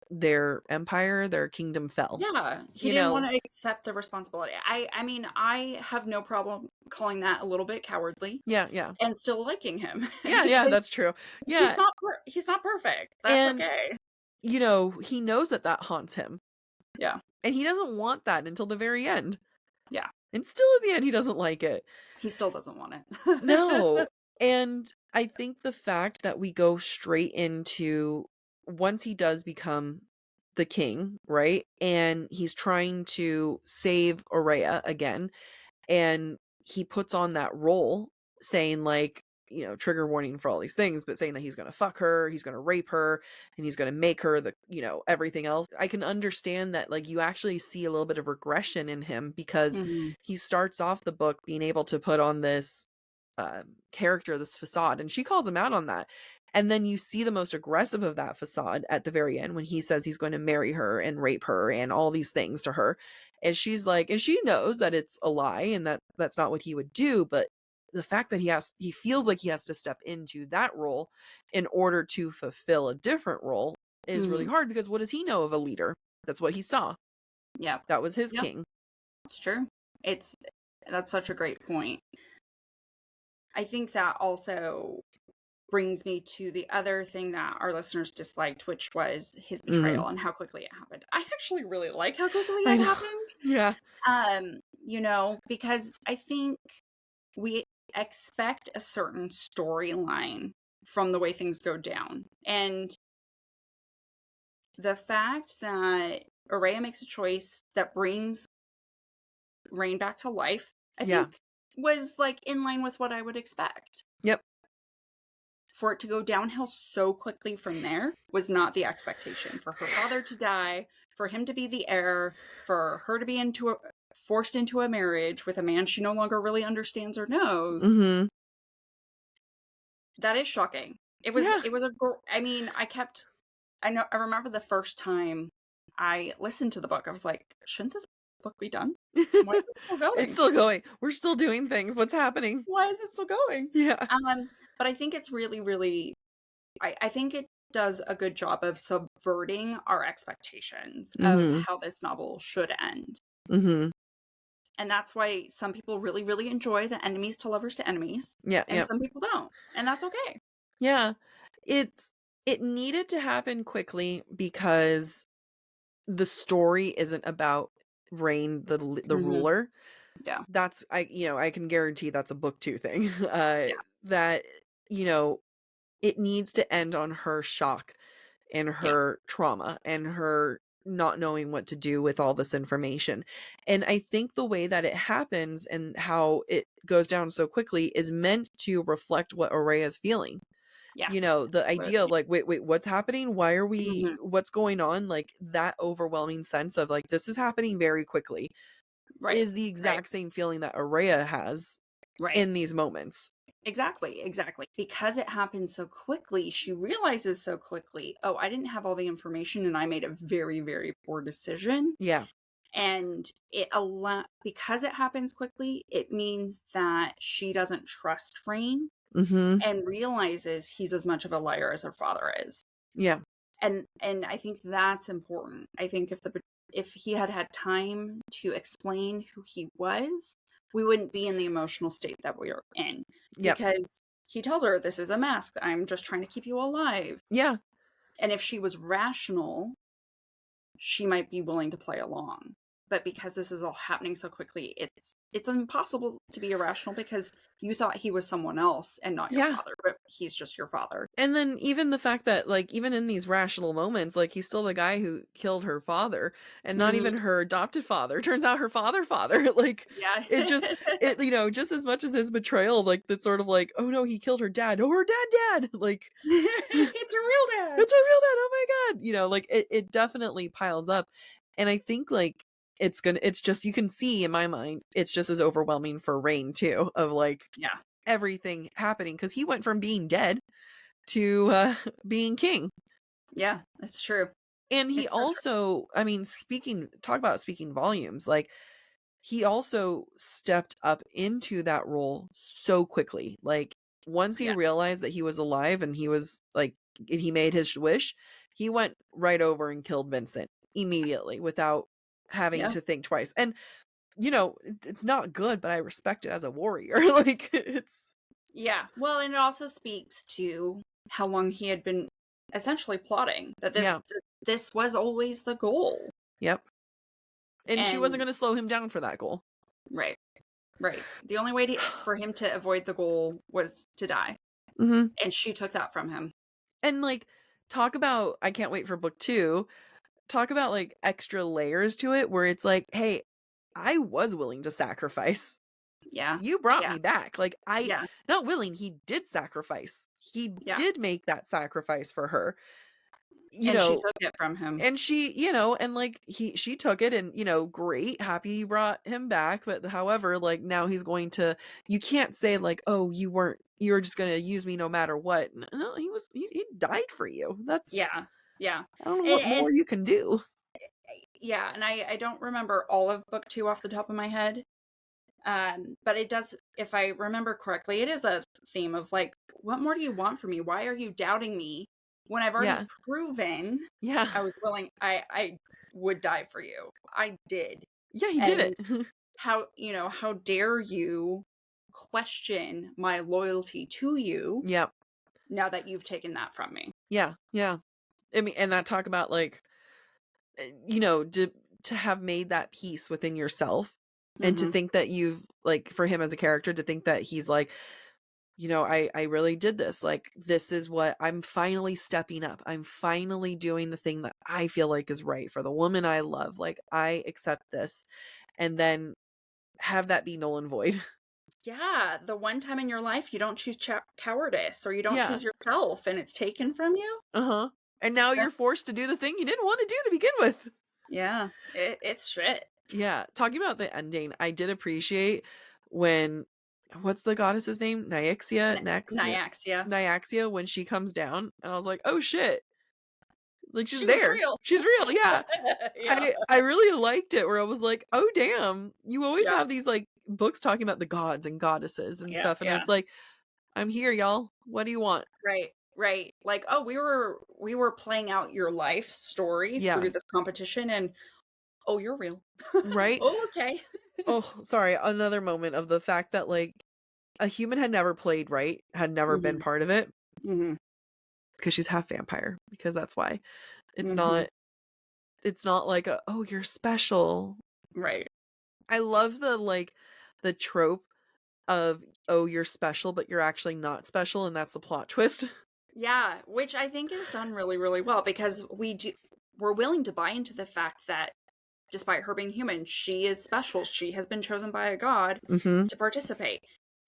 their empire, their kingdom fell. Yeah, he You didn't know? want to accept the responsibility. I mean, I have no problem calling that a little bit cowardly Yeah, yeah. and still liking him Yeah, yeah, because that's true. Yeah, he's not perfect. That's and okay. he knows that haunts him. Yeah. And he doesn't want that until the very end. Yeah. And still at the end he doesn't like it. He still doesn't want it. No. And I think the fact that we go straight into once he does become the king, right? And he's trying to save Aurea again, and he puts on that role saying like, trigger warning for all these things, but saying that he's going to fuck her, he's going to rape her, and he's going to make her the, everything else. I can understand that, like, you actually see a little bit of regression in him because Mhm. he starts off the book being able to put on this character, this facade, and she calls him out on that. And then you see the most aggressive of that facade at the very end when he says he's going to marry her and rape her and all these things to her. And she's like, and she knows that it's a lie and that that's not what he would do, but the fact that he feels like he has to step into that role in order to fulfill a different role is really Mhm. hard because what does he know of a leader? That's what he saw. Yeah. That was his Yep. king. It's true. That's such a great point. I think that also brings me to the other thing that our listeners disliked, which was his Mm. betrayal and how quickly it happened. I actually really like how quickly I it know. happened. Yeah. You know, because I think we expect a certain storyline from the way things go down. And the fact that Araya makes a choice that brings Rain back to life, I Yeah. think was like in line with what I would expect. Yep. For it to go downhill so quickly from there was not the expectation. For her father to die, for him to be the heir, for her to be forced into a marriage with a man she no longer really understands or knows, Mm-hmm. that is shocking. Yeah. I mean, I remember the first time I listened to the book, I was like, shouldn't this book be done? Why is it still It's going? still going. We're still doing things. What's happening? Why is it still going? Yeah. But I think it's really, really, I think it does a good job of subverting our expectations of Mm-hmm. how this novel should end. Mm-hmm. And that's why some people really, really enjoy the enemies to lovers to enemies, Yeah. and Yeah. some people don't. And that's okay. Yeah. It needed to happen quickly because the story isn't about Rain the Hmm. ruler. Yeah. That's I can guarantee that's a book 2 thing. Yeah. That you know it needs to end on her shock and Yeah. her trauma and her not knowing what to do with all this information. And I think the way that it happens and how it goes down so quickly is meant to reflect what Araya's feeling. Yeah. The idea of Absolutely. like, wait, what's happening? Hmm. What's going on? Like that overwhelming sense of like, this is happening very quickly Right. is the Right. exact same feeling that Araya has Right. in these moments. Exactly, exactly. Because it happens so quickly, she realizes so quickly, oh, I didn't have all the information and I made a very, very poor decision. Yeah. And because it happens quickly, it means that she doesn't trust Rain Mm-hmm. and realizes he's as much of a liar as her father is. Yeah. And I think that's important. I think if he had had time to explain who he was, we wouldn't be in the emotional state that we are in, Yep. because he tells her, this is a mask, I'm just trying to keep you alive. Yeah. And if she was rational, she might be willing to play along. But because this is all happening so quickly, it's impossible to be irrational, because you thought he was someone else and not your Yeah. father, but he's just your father. And then even the fact that like even in these rational moments, like he's still the guy who killed her father and not Hmm. even her adopted father. Turns out her father. Like Yeah. just as much as his betrayal, like that's sort of like, oh no, he killed her dad. Oh, her dad. Like It's a real dad. it's a real dad. Oh my god. Like it definitely piles up. And I think like it's just you can see in my mind, it's just as overwhelming for Rain too, of like Yeah. everything happening because he went from being dead to being king. Yeah, that's true. And he It's so true. also, I mean, talk about speaking volumes. Like he also stepped up into that role so quickly. Like once he Yeah. realized that he was alive and he was like he made his wish, he went right over and killed Vincent immediately without having Yeah. to think twice. And it's not good, but I respect it as a warrior. Like it's Yeah. Well, and it also speaks to how long he had been essentially plotting that yeah. this was always the goal. Yep. And she wasn't And going to slow him down for that goal. right. Right. The only way for him to avoid the goal was to die. Mm-hmm. And she took that from him. And like talk about I can't wait for book 2. Talk about like extra layers to it where it's like, hey, I was willing to sacrifice. Yeah. You brought Yeah. me back. Like Yeah. not willing, he did sacrifice. He Yeah. did make that sacrifice for her. And she took it from him. And she, and like she took it and, great, happy you brought him back. But however, like now he's going to, you can't say like, oh, you were just going to use me no matter what. No, he died for you. That's, Yeah. Yeah. I don't know what And more you can do. yeah, and I don't remember all of book 2 off the top of my head. But it does, if I remember correctly, it is a theme of like, what more do you want from me? Why are you doubting me when I've already Yeah. proven Yeah. I was willing, I would die for you. I did. Yeah, he did And it. how dare you question my loyalty to you Yep. now that you've taken that from me. Yeah, yeah. I mean, and that talk about like, you know, to have made that peace within yourself, and to think that you've like, for him as a character, to think that he's like, you know, I really did this. Like, this is what I'm finally stepping up. I'm finally doing the thing that I feel like is right for the woman I love. Like, I accept this. And then have that be null and void. Yeah, the one time in your life you don't choose cowardice, or you don't Yeah. choose yourself, and it's taken from you. Uh-huh. And now you're forced to do the thing you didn't want to do to begin with. Yeah, it's shit. Yeah. Talking about the ending, I did appreciate when, what's the goddess's name? Nyaxia, when she comes down, and I was like, oh shit. Like, she's there. Real. She's real, yeah. Yeah. I really liked it, where I was like, oh damn, you always have these like books talking about the gods and goddesses and stuff, and it's like, I'm here, y'all. What do you want? Right. Like, oh, we were playing out your life story through this competition, and oh, you're real. Right? Oh, okay. Oh, sorry. Another moment of the fact that like a human had never played, right? Had never been part of it. Because she's half vampire. Because that's why. It's not like a, oh, you're special. Right. I love the trope of, oh, you're special, but you're actually not special, and that's the plot twist. Yeah, which I think is done really, really well, because we're willing to buy into the fact that despite her being human, she is special. She has been chosen by a god to participate.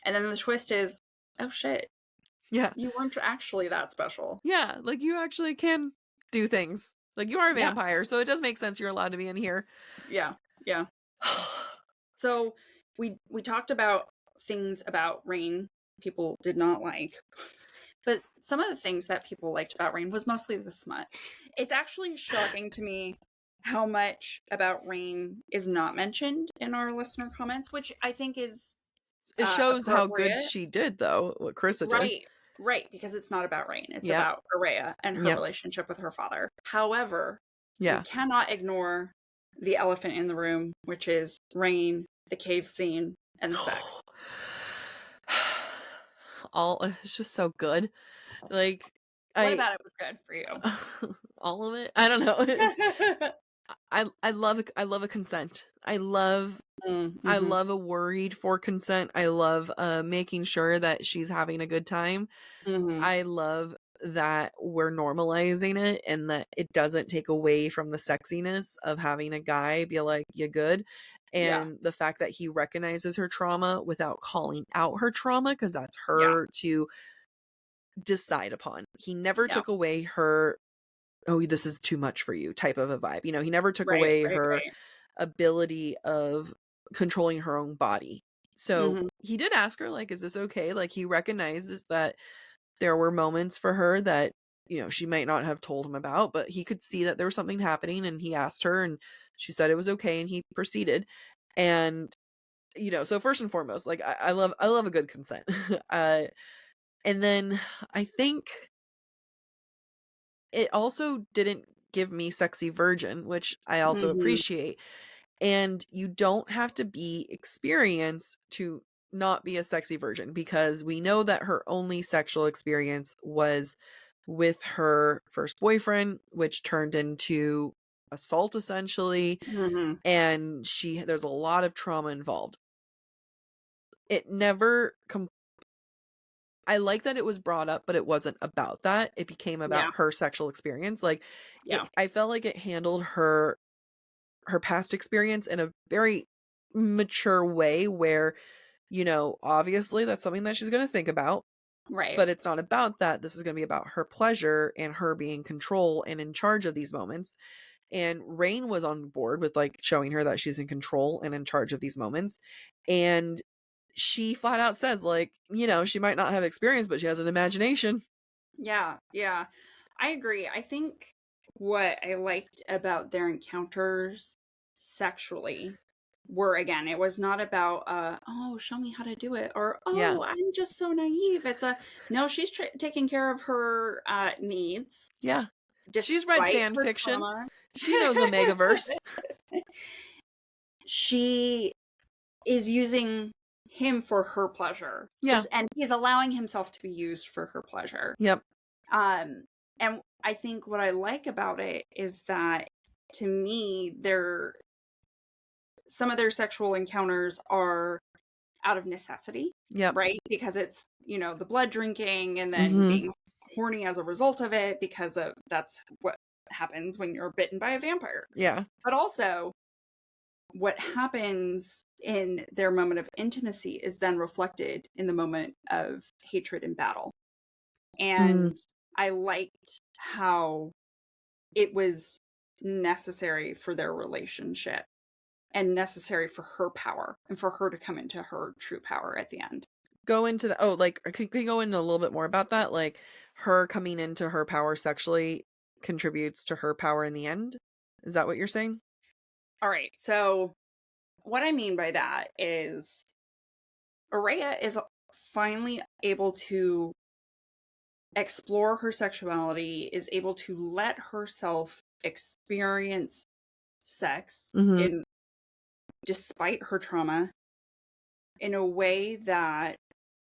And then the twist is, oh shit. Yeah. You weren't actually that special. Yeah, like you actually can do things. Like, you are a vampire, so it does make sense you're allowed to be in here. Yeah. So we talked about things about Rain people did not like. But some of the things that people liked about Rain was mostly the smut. It's actually shocking to me how much about Rain is not mentioned in our listener comments, which I think is it shows how good she did, though, what Carissa did. Right, because it's not about Rain. It's about Araya and her relationship with her father. However, we cannot ignore the elephant in the room, which is Rain, the cave scene, and the sex. It's just so good. Like, what about it was good for you? All of it? I don't know. I love a consent. I love a worried for consent. I love making sure that she's having a good time. I love that we're normalizing it, and that it doesn't take away from the sexiness of having a guy be like, you good? And the fact that he recognizes her trauma without calling out her trauma, because that's her to decide upon. He never took away her, oh, this is too much for you type of a vibe. You know, he never took away her ability of controlling her own body. So he did ask her, like, is this okay? Like, he recognizes that there were moments for her that, you know, she might not have told him about, but he could see that there was something happening, and he asked her, and she said it was okay, and he proceeded. And, you know, so first and foremost, like, I love a good consent. And then I think it also didn't give me sexy virgin, which I also appreciate. And you don't have to be experienced to not be a sexy virgin, because we know that her only sexual experience was with her first boyfriend, which turned into assault essentially. And there's a lot of trauma involved. It never I like that it was brought up, but it wasn't about that. It became about her sexual experience. Like, I felt like it handled her past experience in a very mature way, where, you know, obviously that's something that she's going to think about. Right. But it's not about that. This is going to be about her pleasure and her being in control and in charge of these moments. And Rain was on board with like showing her that she's in control and in charge of these moments. And she flat out says, like, you know, she might not have experience, but she has an imagination. Yeah. I agree. I think what I liked about their encounters sexually were, again, it was not about, oh, show me how to do it, or, oh, I'm just so naive. It's no, she's taking care of her needs. Yeah. She's read fan fiction. Trauma. She knows Omegaverse. She is using him for her pleasure. Yeah. And he's allowing himself to be used for her pleasure. Yep. And I think what I like about it is that, to me, some of their sexual encounters are out of necessity. Yep. Right? Because it's, the blood drinking and then being horny as a result of it, because that's what happens when you're bitten by a vampire. Yeah. But also, what happens in their moment of intimacy is then reflected in the moment of hatred and battle. And I liked how it was necessary for their relationship and necessary for her power and for her to come into her true power at the end. Go into could you go into a little bit more about that? Like, her coming into her power sexually contributes to her power in the end? Is that what you're saying? All right. So what I mean by that is Araya is finally able to explore her sexuality, is able to let herself experience sex despite her trauma in a way that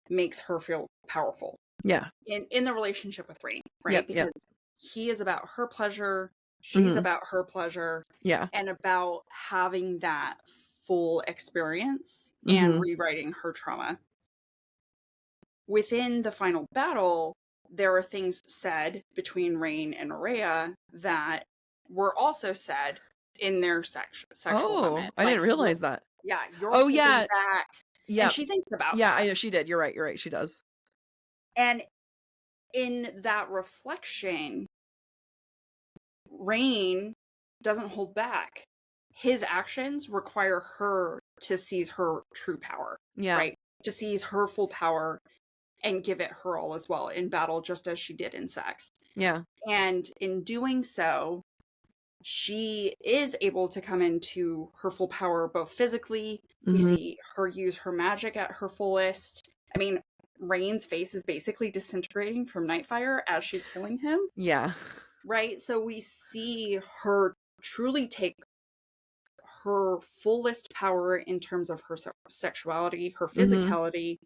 makes her feel powerful. Yeah. In the relationship with Rain, right? Yep, because he is about her pleasure, she's about her pleasure, and about having that full experience and rewriting her trauma. Within the final battle, there are things said between Rain and Araya that were also said in their sexual moment. I didn't realize that. Yeah, you're holding back. Yeah. And she thinks about that. I know she did. You're right. She does. And in that reflection, Rain doesn't hold back. His actions require her to seize her true power. Yeah. Right? To seize her full power and give it her all as well in battle, just as she did in sex. Yeah. And in doing so, she is able to come into her full power, both physically. We see her use her magic at her fullest. I mean, Rain's face is basically disintegrating from Nightfire as she's killing him. Yeah. Right? So we see her truly take her fullest power in terms of her sexuality, her physicality,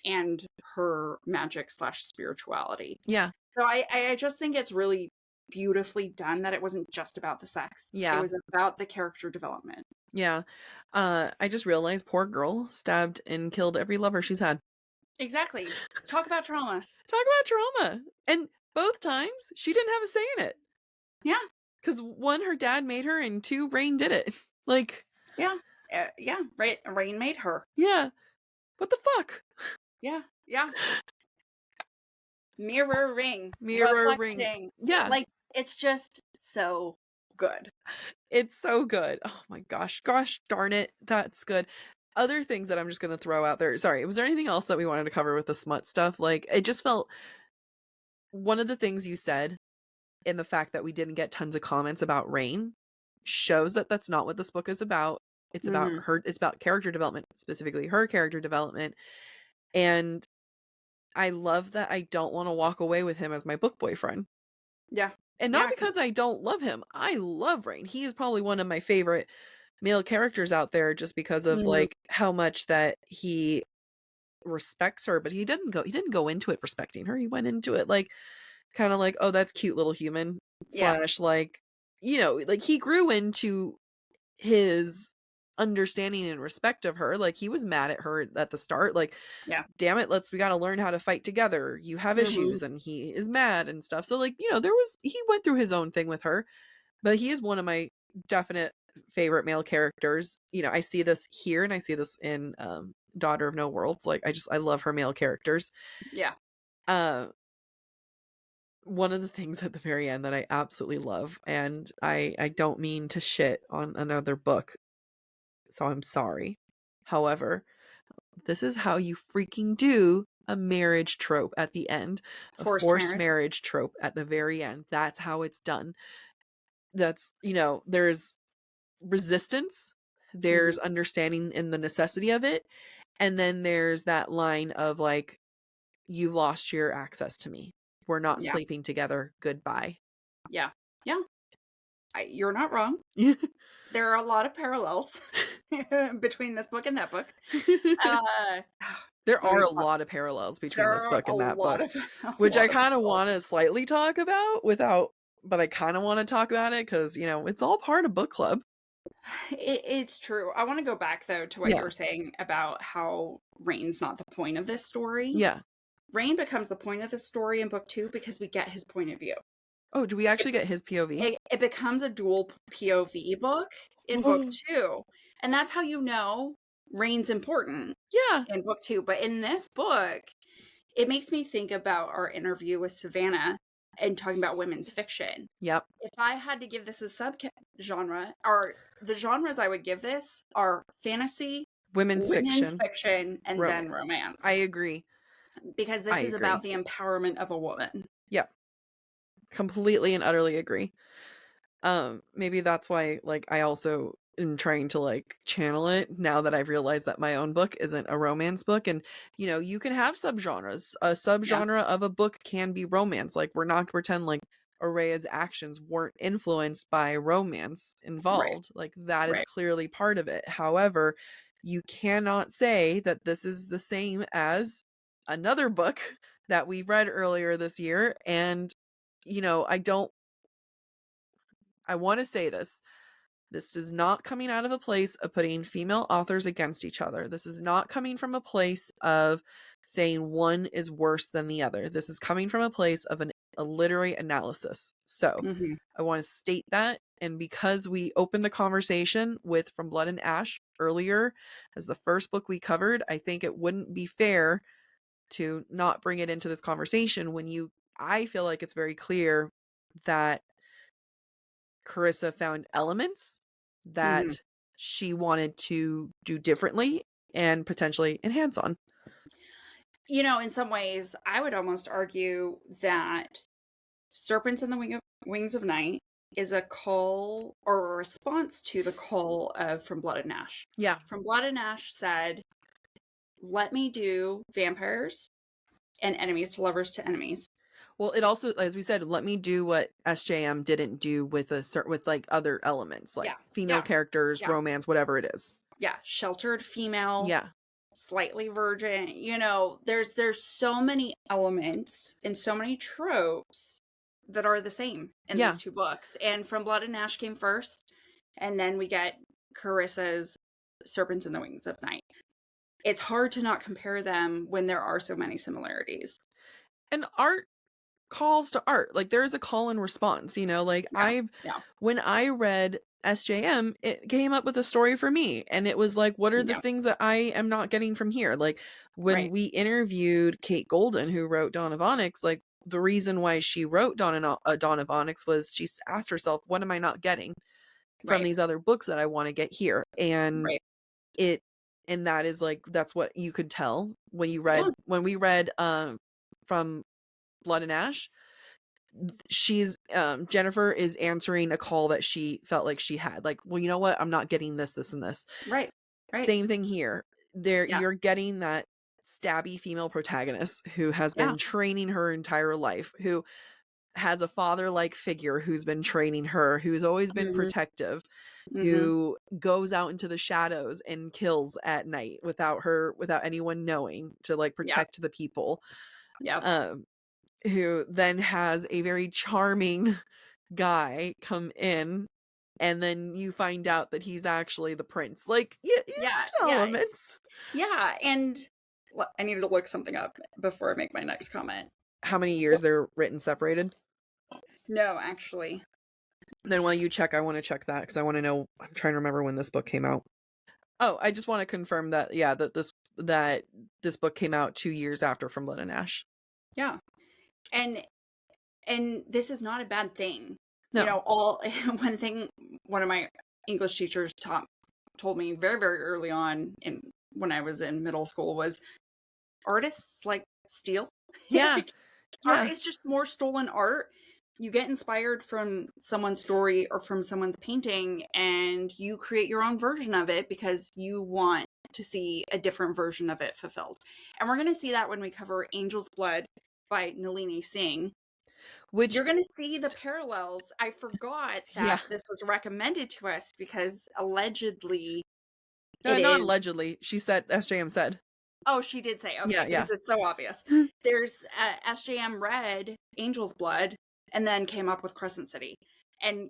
and her magic / spirituality. Yeah. So I just think it's really beautifully done that it wasn't just about the sex. Yeah. It was about the character development. Yeah. I just realized, poor girl, stabbed and killed every lover she's had. Exactly. Talk about trauma. And both times, she didn't have a say in it. Yeah. Because 1, her dad made her, and 2, Rain did it. Like... Yeah. Right. Rain made her. Yeah. What the fuck? Yeah. Mirroring. Yeah. Like, it's just so good. It's so good. Oh my gosh. Gosh darn it. That's good. Other things that I'm just going to throw out there. Sorry, was there anything else that we wanted to cover with the smut stuff? Like, it just felt... One of the things you said, in the fact that we didn't get tons of comments about Rain, shows that that's not what this book is about. It's about her. It's about character development, specifically her character development. And I love that I don't want to walk away with him as my book boyfriend. Yeah. And not because I don't love him. I love Rain. He is probably one of my favorite male characters out there, just because of like how much that he respects her, but he didn't go into it respecting her. He went into it like kind of like, oh, that's cute little human / like, like he grew into his understanding and respect of her. Like, he was mad at her at the start, like, damn it, we got to learn how to fight together. You have issues, and he is mad and stuff. So like, he went through his own thing with her, but he is one of my definite favorite male characters. I see this here, and I see this in Daughter of No Worlds. Like, I love her male characters. Yeah. One of the things at the very end that I absolutely love, and I don't mean to shit on another book, so I'm sorry. However, this is how you freaking do a marriage trope at the end. A forced marriage trope at the very end. That's how it's done. That's, there's resistance, there's understanding in the necessity of it, and then there's that line of like, you've lost your access to me. We're not sleeping together. Goodbye. Yeah. You're not wrong. There are a lot of parallels between this book and that book. There When are we a talk, lot of parallels between there this are book a and that lot book, of a which I lot of kind of parallels. want to slightly talk about but I kind of want to talk about it because, it's all part of book club. It's true. I want to go back though to what you Yeah. were saying about how Rain's not the point of this story. Yeah. Rain becomes the point of the story in book 2 because we get his point of view. Oh, do we actually get his POV? It becomes a dual POV book in book 2. And that's how you know Rain's important Yeah. in book 2. But in this book, it makes me think about our interview with Savannah and talking about women's fiction. Yep. If I had to give this a subgenre, or the genres I would give this are fantasy, Women's fiction, and then romance. romance. I agree. Because this is about the empowerment of a woman. Yep. Completely and utterly agree. Maybe that's why, like, I also am trying to, like, channel it now that I've realized that my own book isn't a romance book. And, you can have subgenres. A subgenre of a book can be romance. Like, we're not to pretend like Araya's actions weren't influenced by romance involved. Like, that is clearly part of it. However, you cannot say that this is the same as another book that we read earlier this year. And, I want to say this. This is not coming out of a place of putting female authors against each other. This is not coming from a place of saying one is worse than the other. This is coming from a place of a literary analysis. So I want to state that. And because we opened the conversation with From Blood and Ash earlier as the first book we covered, I think it wouldn't be fair to not bring it into this conversation when I feel like it's very clear that Carissa found elements that she wanted to do differently and potentially enhance on. In some ways, I would almost argue that Serpents in the Wings of Night is a call or a response to the call of From Blood and Ash. Yeah. From Blood and Ash said, let me do vampires and enemies to lovers to enemies. Well, it also, as we said, let me do what SJM didn't do with like other elements, like female characters, romance, whatever it is. Yeah, sheltered female. Yeah. Slightly virgin. There's so many elements and so many tropes that are the same in these two books. And From Blood and Ash came first, and then we get Carissa's Serpents in the Wings of Night. It's hard to not compare them when there are so many similarities. And art calls to art. Like, there is a call and response, when I read SJM, it came up with a story for me, and it was like, what are the things that I am not getting from here? Like, when we interviewed Kate Golden, who wrote Dawn of Onyx, like, the reason why she wrote Dawn of Onyx was she asked herself, what am I not getting from these other books that I want to get here? And and that is like, that's what you could tell when we read From Blood and Ash. She's Jennifer is answering a call that she felt like she had. Like, well, you know what? I'm not getting this, and this. Right. Same thing here. You're getting that stabby female protagonist who has been training her entire life, who has a father-like figure who's been training her, who's always been protective, who goes out into the shadows and kills at night without anyone knowing, to like protect the people. Who then has a very charming guy come in, and then you find out that he's actually the prince. Like, elements. Yeah, and I needed to look something up before I make my next comment. How many years they're written separated? No, actually. Then while you check, I want to check that, because I want to know. I'm trying to remember when this book came out. Oh, I just want to confirm that, that this book came out 2 years after From Blood and Ash. Yeah. And this is not a bad thing. No. One of my English teachers told me very, very early on when I was in middle school was, artists like steal. Yeah. Art is just more stolen art. You get inspired from someone's story or from someone's painting, and you create your own version of it because you want to see a different version of it fulfilled. And we're going to see that when we cover Angel's Blood by Nalini Singh. which you're gonna see the parallels. I forgot yeah, that this was recommended to us because allegedly it not is. allegedly. She said SJM said. Oh, she did say, okay, Yeah. because it's so obvious. There's SJM read Angel's Blood and then came up with Crescent City. And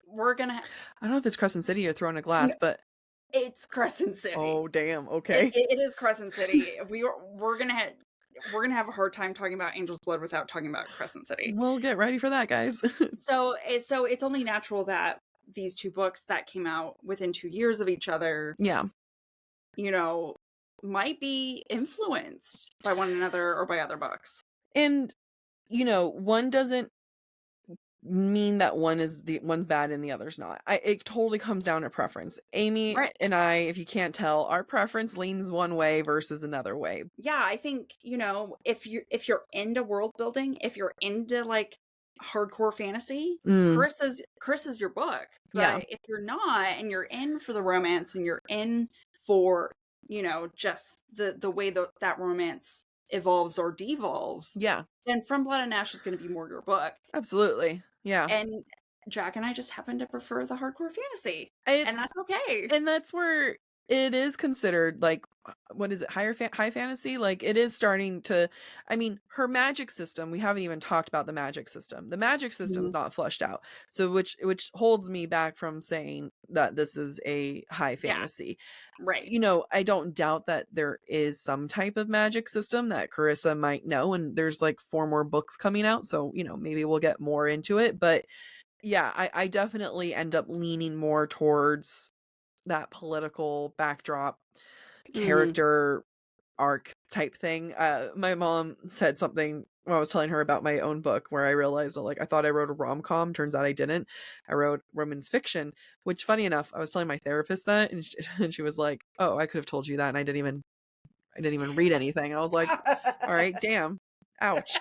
we're gonna I don't know if it's Crescent City or Throne of no, Glass, but it's Crescent City. oh damn, okay. It is Crescent City. We're gonna have a hard time talking about Angel's Blood without talking about Crescent City. We'll get ready for that, guys. So it's only natural that these two books that came out within 2 years of each other, Yeah. you know, might be influenced by one another or by other books. And one doesn't mean that one's bad and the other's not. It totally comes down to preference. Amy Right. and I, if you can't tell, our preference leans one way versus another way. Yeah, I think, if you're into world building, if you're into like hardcore fantasy, Carissa's your book. But Yeah. if you're not and you're in for the romance and you're in for, just the way that romance evolves or devolves, Yeah. then From Blood and Ash is going to be more your book. Absolutely. Yeah. And Jack and I just happen to prefer the hardcore fantasy. And that's okay. And that's where it is considered like, what is it, high fantasy? Like it is starting to, I mean, her magic system, we haven't even talked about the magic system. The magic system's not fleshed out. So which holds me back from saying that this is a high fantasy. Right. I don't doubt that there is some type of magic system that Carissa might know, and there's like 4 more books coming out, so maybe we'll get more into it. But yeah, I definitely end up leaning more towards that political backdrop character arc type thing. My mom said something when I was telling her about my own book where I realized that, like, I thought I wrote a rom-com, turns out I didn't. I wrote romance fiction, which, funny enough, I was telling my therapist that and she was like, "Oh, I could have told you that and I didn't even read anything." And I was like, "All right, damn. Ouch."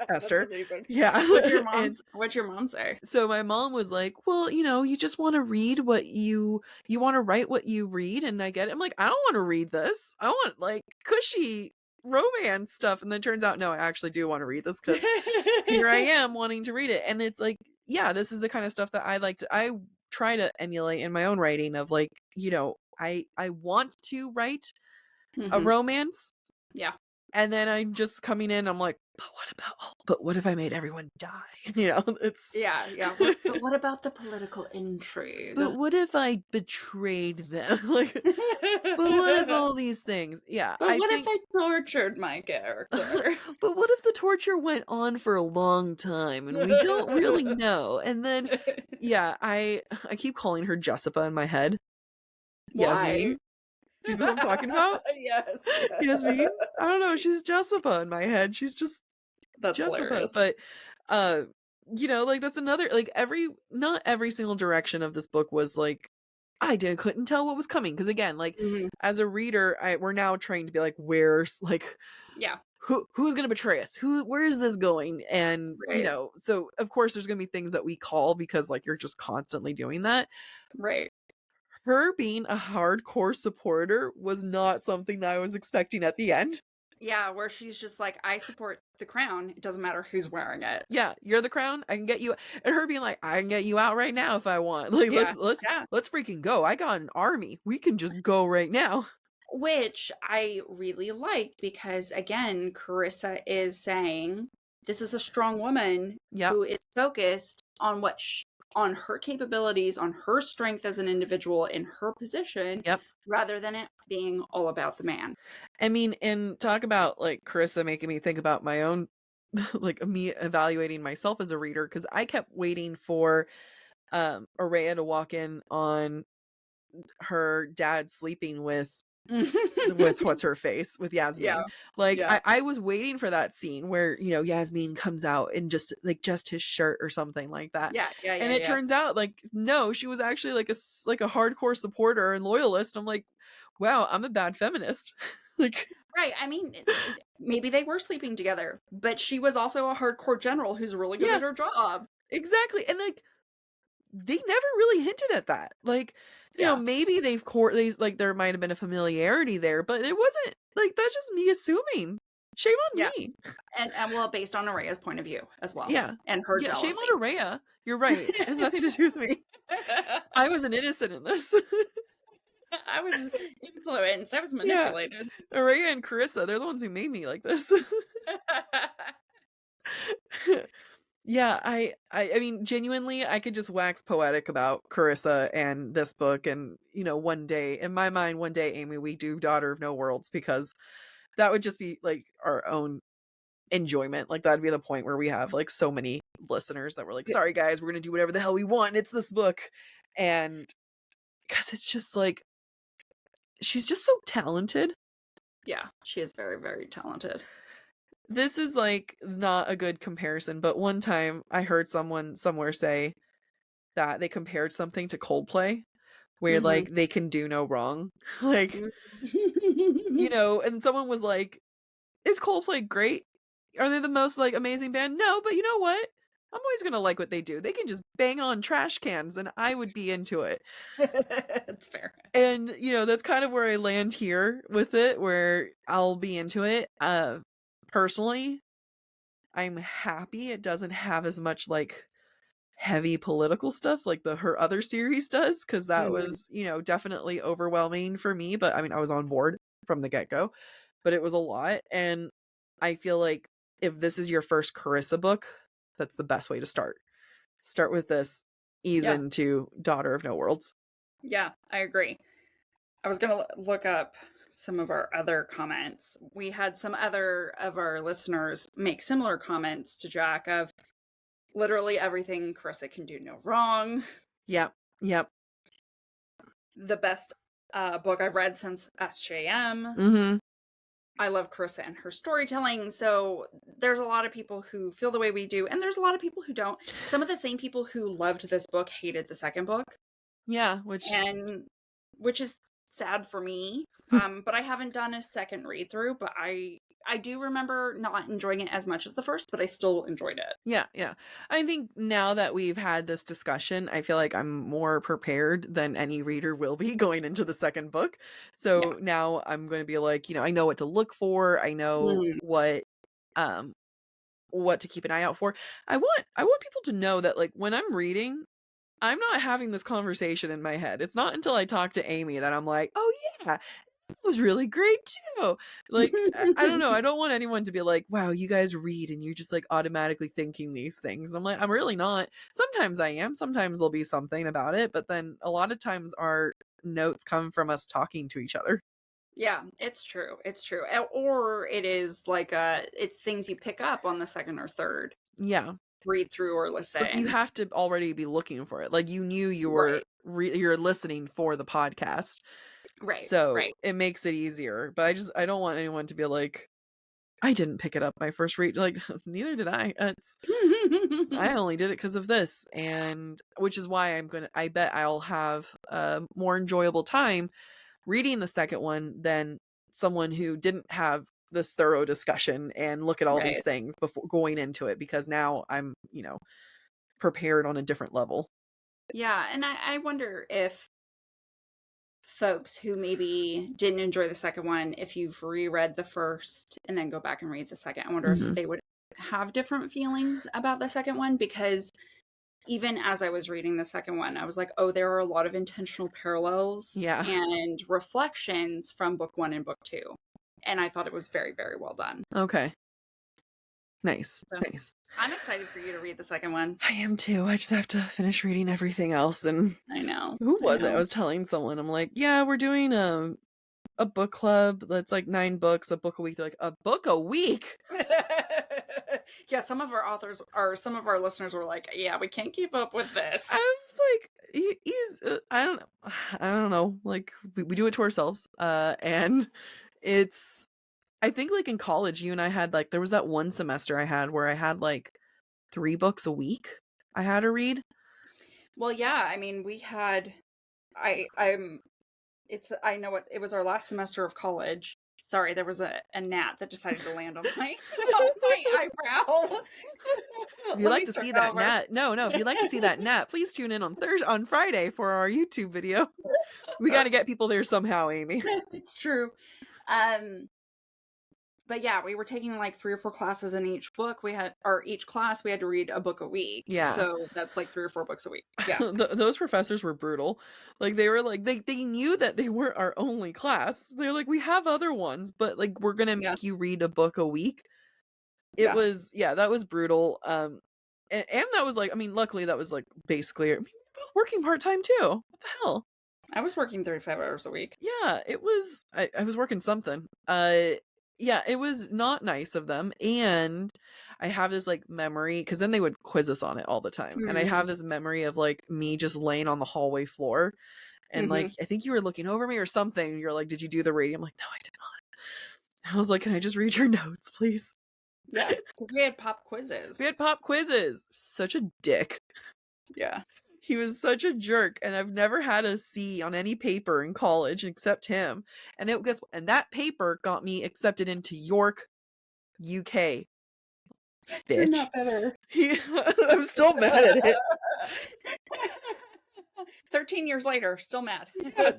Esther. That's amazing. Yeah. What'd your mom say? So my mom was like, "Well, you just want to read what you want to write what you read." And I get it. I'm like, "I don't want to read this. I want like cushy romance stuff." And then it turns out, no, I actually do want to read this because here I am wanting to read it. And it's like, yeah, this is the kind of stuff that I try to emulate in my own writing of like, I want to write a romance. Yeah. And then I'm just coming in, I'm like, but what if I made everyone die? It's yeah. But what about the political intrigue? But what if I betrayed them? Like, but what if all these things? Yeah. But what if I tortured my character? But what if the torture went on for a long time and we don't really know? And then, yeah, I keep calling her Jessica in my head. Why? Yasmin. Do you know what I'm talking about? Yes. Yasmin? I don't know. She's Jessica in my head. She's just That's Jessica. hilarious. But, like that's another, like not every single direction of this book was like, couldn't tell what was coming. Cause again, like as a reader, we're now trained to be like, where's like, yeah, who's going to betray us? Where is this going? And, so of course there's going to be things that we call because like, you're just constantly doing that. Right. Her being a hardcore supporter was not something that I was expecting at the end. Yeah, where she's just like, I support the crown. It doesn't matter who's wearing it. Yeah, you're the crown. I can get you. And her being like, I can get you out right now if I want. Like, let's freaking go. I got an army. We can just go right now. Which I really liked because, again, Carissa is saying this is a strong woman who is focused on on her capabilities, on her strength as an individual in her position, rather than it being all about the man. I mean, and talk about like Carissa making me think about my own, like me evaluating myself as a reader, because I kept waiting for Araya to walk in on her dad sleeping with what's her face with Yasmin. I was waiting for that scene where Yasmin comes out in just his shirt or something like that. And it turns out like no, she was actually like a hardcore supporter and loyalist. I'm like, wow, I'm a bad feminist. Like, right. I mean, maybe they were sleeping together, but she was also a hardcore general who's really good at her job. Exactly. And like they never really hinted at that. Like, maybe there might have been a familiarity there, but it wasn't like, that's just me assuming. Shame on Yeah. me. And well, based on Araya's point of view as well. Yeah. And her Yeah, shame jealousy. on Araya. You're right. It has nothing to do with me. I was an innocent in this. I was influenced. I was manipulated. Araya and Carissa, they're the ones who made me like this. Yeah, I mean, genuinely, I could just wax poetic about Carissa and this book, and one day, in my mind, one day, Amy, we do Daughter of No Worlds, because that would just be like our own enjoyment. Like, that'd be the point where we have like so many listeners that we're like, sorry guys, we're gonna do whatever the hell we want. It's this book, and because it's just like, she's just so talented. Yeah, she is very, very talented. This is like not a good comparison, but one time I heard someone somewhere say that they compared something to Coldplay, where like they can do no wrong. Like, and someone was like, is Coldplay great? Are they the most like amazing band? No, but you know what? I'm always gonna like what they do. They can just bang on trash cans and I would be into it. That's fair. And that's kind of where I land here with it, where I'll be into it. Personally, I'm happy it doesn't have as much like heavy political stuff like her other series does, because that was definitely overwhelming for me. But I mean, I was on board from the get-go, but it was a lot. And I feel like if this is your first Carissa book, that's the best way to start with this, ease into Daughter of No Worlds. Yeah, I agree. I was gonna look up some of our other comments. We had some other of our listeners make similar comments to Jack of literally everything Carissa can do no wrong. Yep. The best book I've read since SJM. Mm-hmm. I love Carissa and her storytelling. So there's a lot of people who feel the way we do, and there's a lot of people who don't. Some of the same people who loved this book hated the second book. Yeah, which is sad for me. But I haven't done a second read through, but I do remember not enjoying it as much as the first, but I still enjoyed it. Yeah. I think now that we've had this discussion, I feel like I'm more prepared than any reader will be going into the second book. So now I'm going to be like, I know what to look for. I know what to keep an eye out for. I want people to know that like when I'm reading, I'm not having this conversation in my head. It's not until I talk to Amy that I'm like, oh yeah, it was really great too. Like, I don't know. I don't want anyone to be like, wow, you guys read and you're just like automatically thinking these things. And I'm like, I'm really not. Sometimes I am. Sometimes there'll be something about it. But then a lot of times our notes come from us talking to each other. Yeah, it's true. It's true. Or it is like it's things you pick up on the second or third. Yeah. Read through or listen. But you have to already be looking for it. Like you knew you were you're listening for the podcast. Right. So it makes it easier. But I don't want anyone to be like, I didn't pick it up my first read. Like, neither did I. I only did it because of this. And which is why I bet I'll have a more enjoyable time reading the second one than someone who didn't have this thorough discussion and look at all these things before going into it, because now I'm, prepared on a different level. Yeah. And I wonder if folks who maybe didn't enjoy the second one, if you've reread the first and then go back and read the second, I wonder if they would have different feelings about the second one, because even as I was reading the second one, I was like, oh, there are a lot of intentional parallels and reflections from book one and book two. And I thought it was very, very well done. Okay. Nice. So, nice. I'm excited for you to read the second one. I am too. I just have to finish reading everything else. And I know. Who was it? I was telling someone, I'm like, yeah, we're doing a book club that's like 9 books, a book a week. They're like, a book a week? Yeah, some of our listeners were like, yeah, we can't keep up with this. I was like, I don't know. Like we do it to ourselves. And it's, I think like in college, you and I had like, there was that one semester I had where I had like 3 books a week I had to read. Well, yeah, I mean, we had, I know it was our last semester of college. Sorry, there was a gnat that decided to land on my eyebrow. If you'd like to see that gnat, no, if you'd like to see that gnat, please tune in on Friday for our YouTube video. We got to get people there somehow, Amy. It's true. But yeah, we were taking like 3 or 4 classes in each book. Each class we had to read a book a week. Yeah. So that's like 3 or 4 books a week. Yeah. Those professors were brutal. Like they were like, they knew that they weren't our only class. They're like, we have other ones, but like, we're going to make you read a book a week. That was brutal. And that was like, I mean, luckily that was like basically, I mean, we were both working part-time too. What the hell? I was working 35 hours a week. Yeah, it was, I was working something. Yeah, it was not nice of them. And I have this like memory, because then they would quiz us on it all the time. And I have this memory of like me just laying on the hallway floor. And like, I think you were looking over me or something. You're like, did you do the reading? I'm like, no, I did not. I was like, can I just read your notes, please? Yeah, because we had pop quizzes. Such a dick. Yeah. He was such a jerk, and I've never had a C on any paper in college except him. And that paper got me accepted into York, UK. Bitch. You're not better. I'm still mad at it. 13 years later, still mad.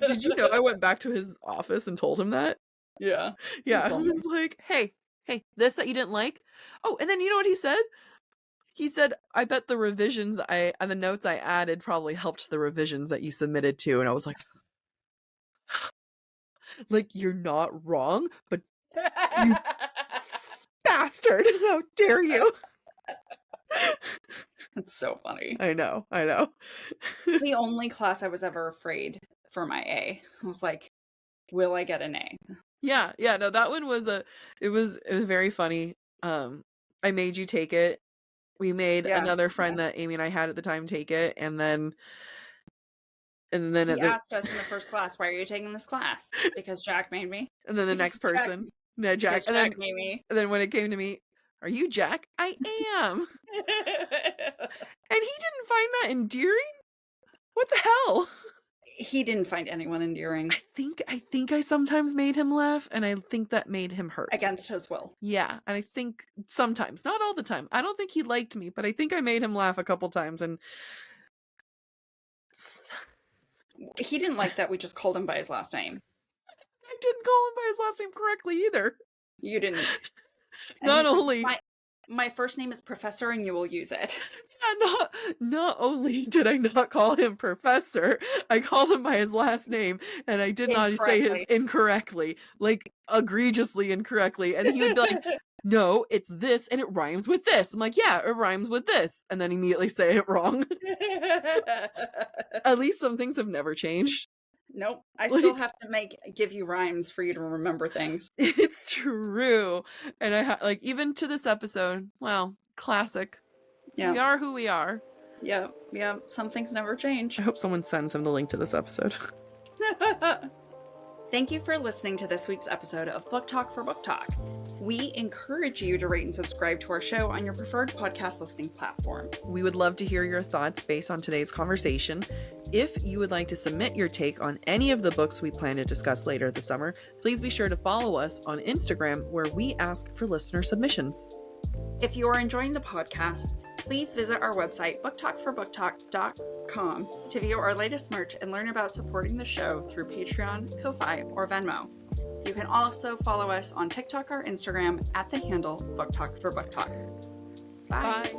Did you know I went back to his office and told him that? Yeah. Yeah, I was like, hey, this that you didn't like? Oh, and then you know what he said? He said, I bet the revisions and the notes I added probably helped the revisions that you submitted to. And I was like, you're not wrong, but you bastard, how dare you? That's so funny. I know. It's the only class I was ever afraid for my A. I was like, will I get an A? Yeah, no, that one was it was very funny. I made you take it. We made another friend that Amy and I had at the time take it, and then he asked us in the first class, why are you taking this class? Because Jack made me. And then the next person, Jack made me. And then when it came to me, are you Jack? I am. And he didn't find that endearing? What the hell? He didn't find anyone endearing. I think I sometimes made him laugh, and I think that made him hurt. Against his will. Yeah, and I think sometimes, not all the time. I don't think he liked me, but I think I made him laugh a couple times, and he didn't like that we just called him by his last name. I didn't call him by his last name correctly either. You didn't. Not only my first name is Professor, and you will use it. Yeah, not only did I not call him Professor, I called him by his last name, and I did not say his incorrectly, like egregiously incorrectly. And he would be like, no, it's this, and it rhymes with this. I'm like, yeah, it rhymes with this, and then immediately say it wrong. At least some things have never changed. Nope. I still have to give you rhymes for you to remember things. It's true. And I even to this episode, wow, classic. Yeah. We are who we are. Yeah. Some things never change. I hope someone sends him the link to this episode. Thank you for listening to this week's episode of Book Talk for Book Talk. We encourage you to rate and subscribe to our show on your preferred podcast listening platform. We would love to hear your thoughts based on today's conversation. If you would like to submit your take on any of the books we plan to discuss later this summer, please be sure to follow us on Instagram, where we ask for listener submissions. If you are enjoying the podcast, please visit our website, booktalkforbooktalk.com, to view our latest merch and learn about supporting the show through Patreon, Ko-Fi, or Venmo. You can also follow us on TikTok or Instagram at the handle BookTalk for BookTalk. Bye.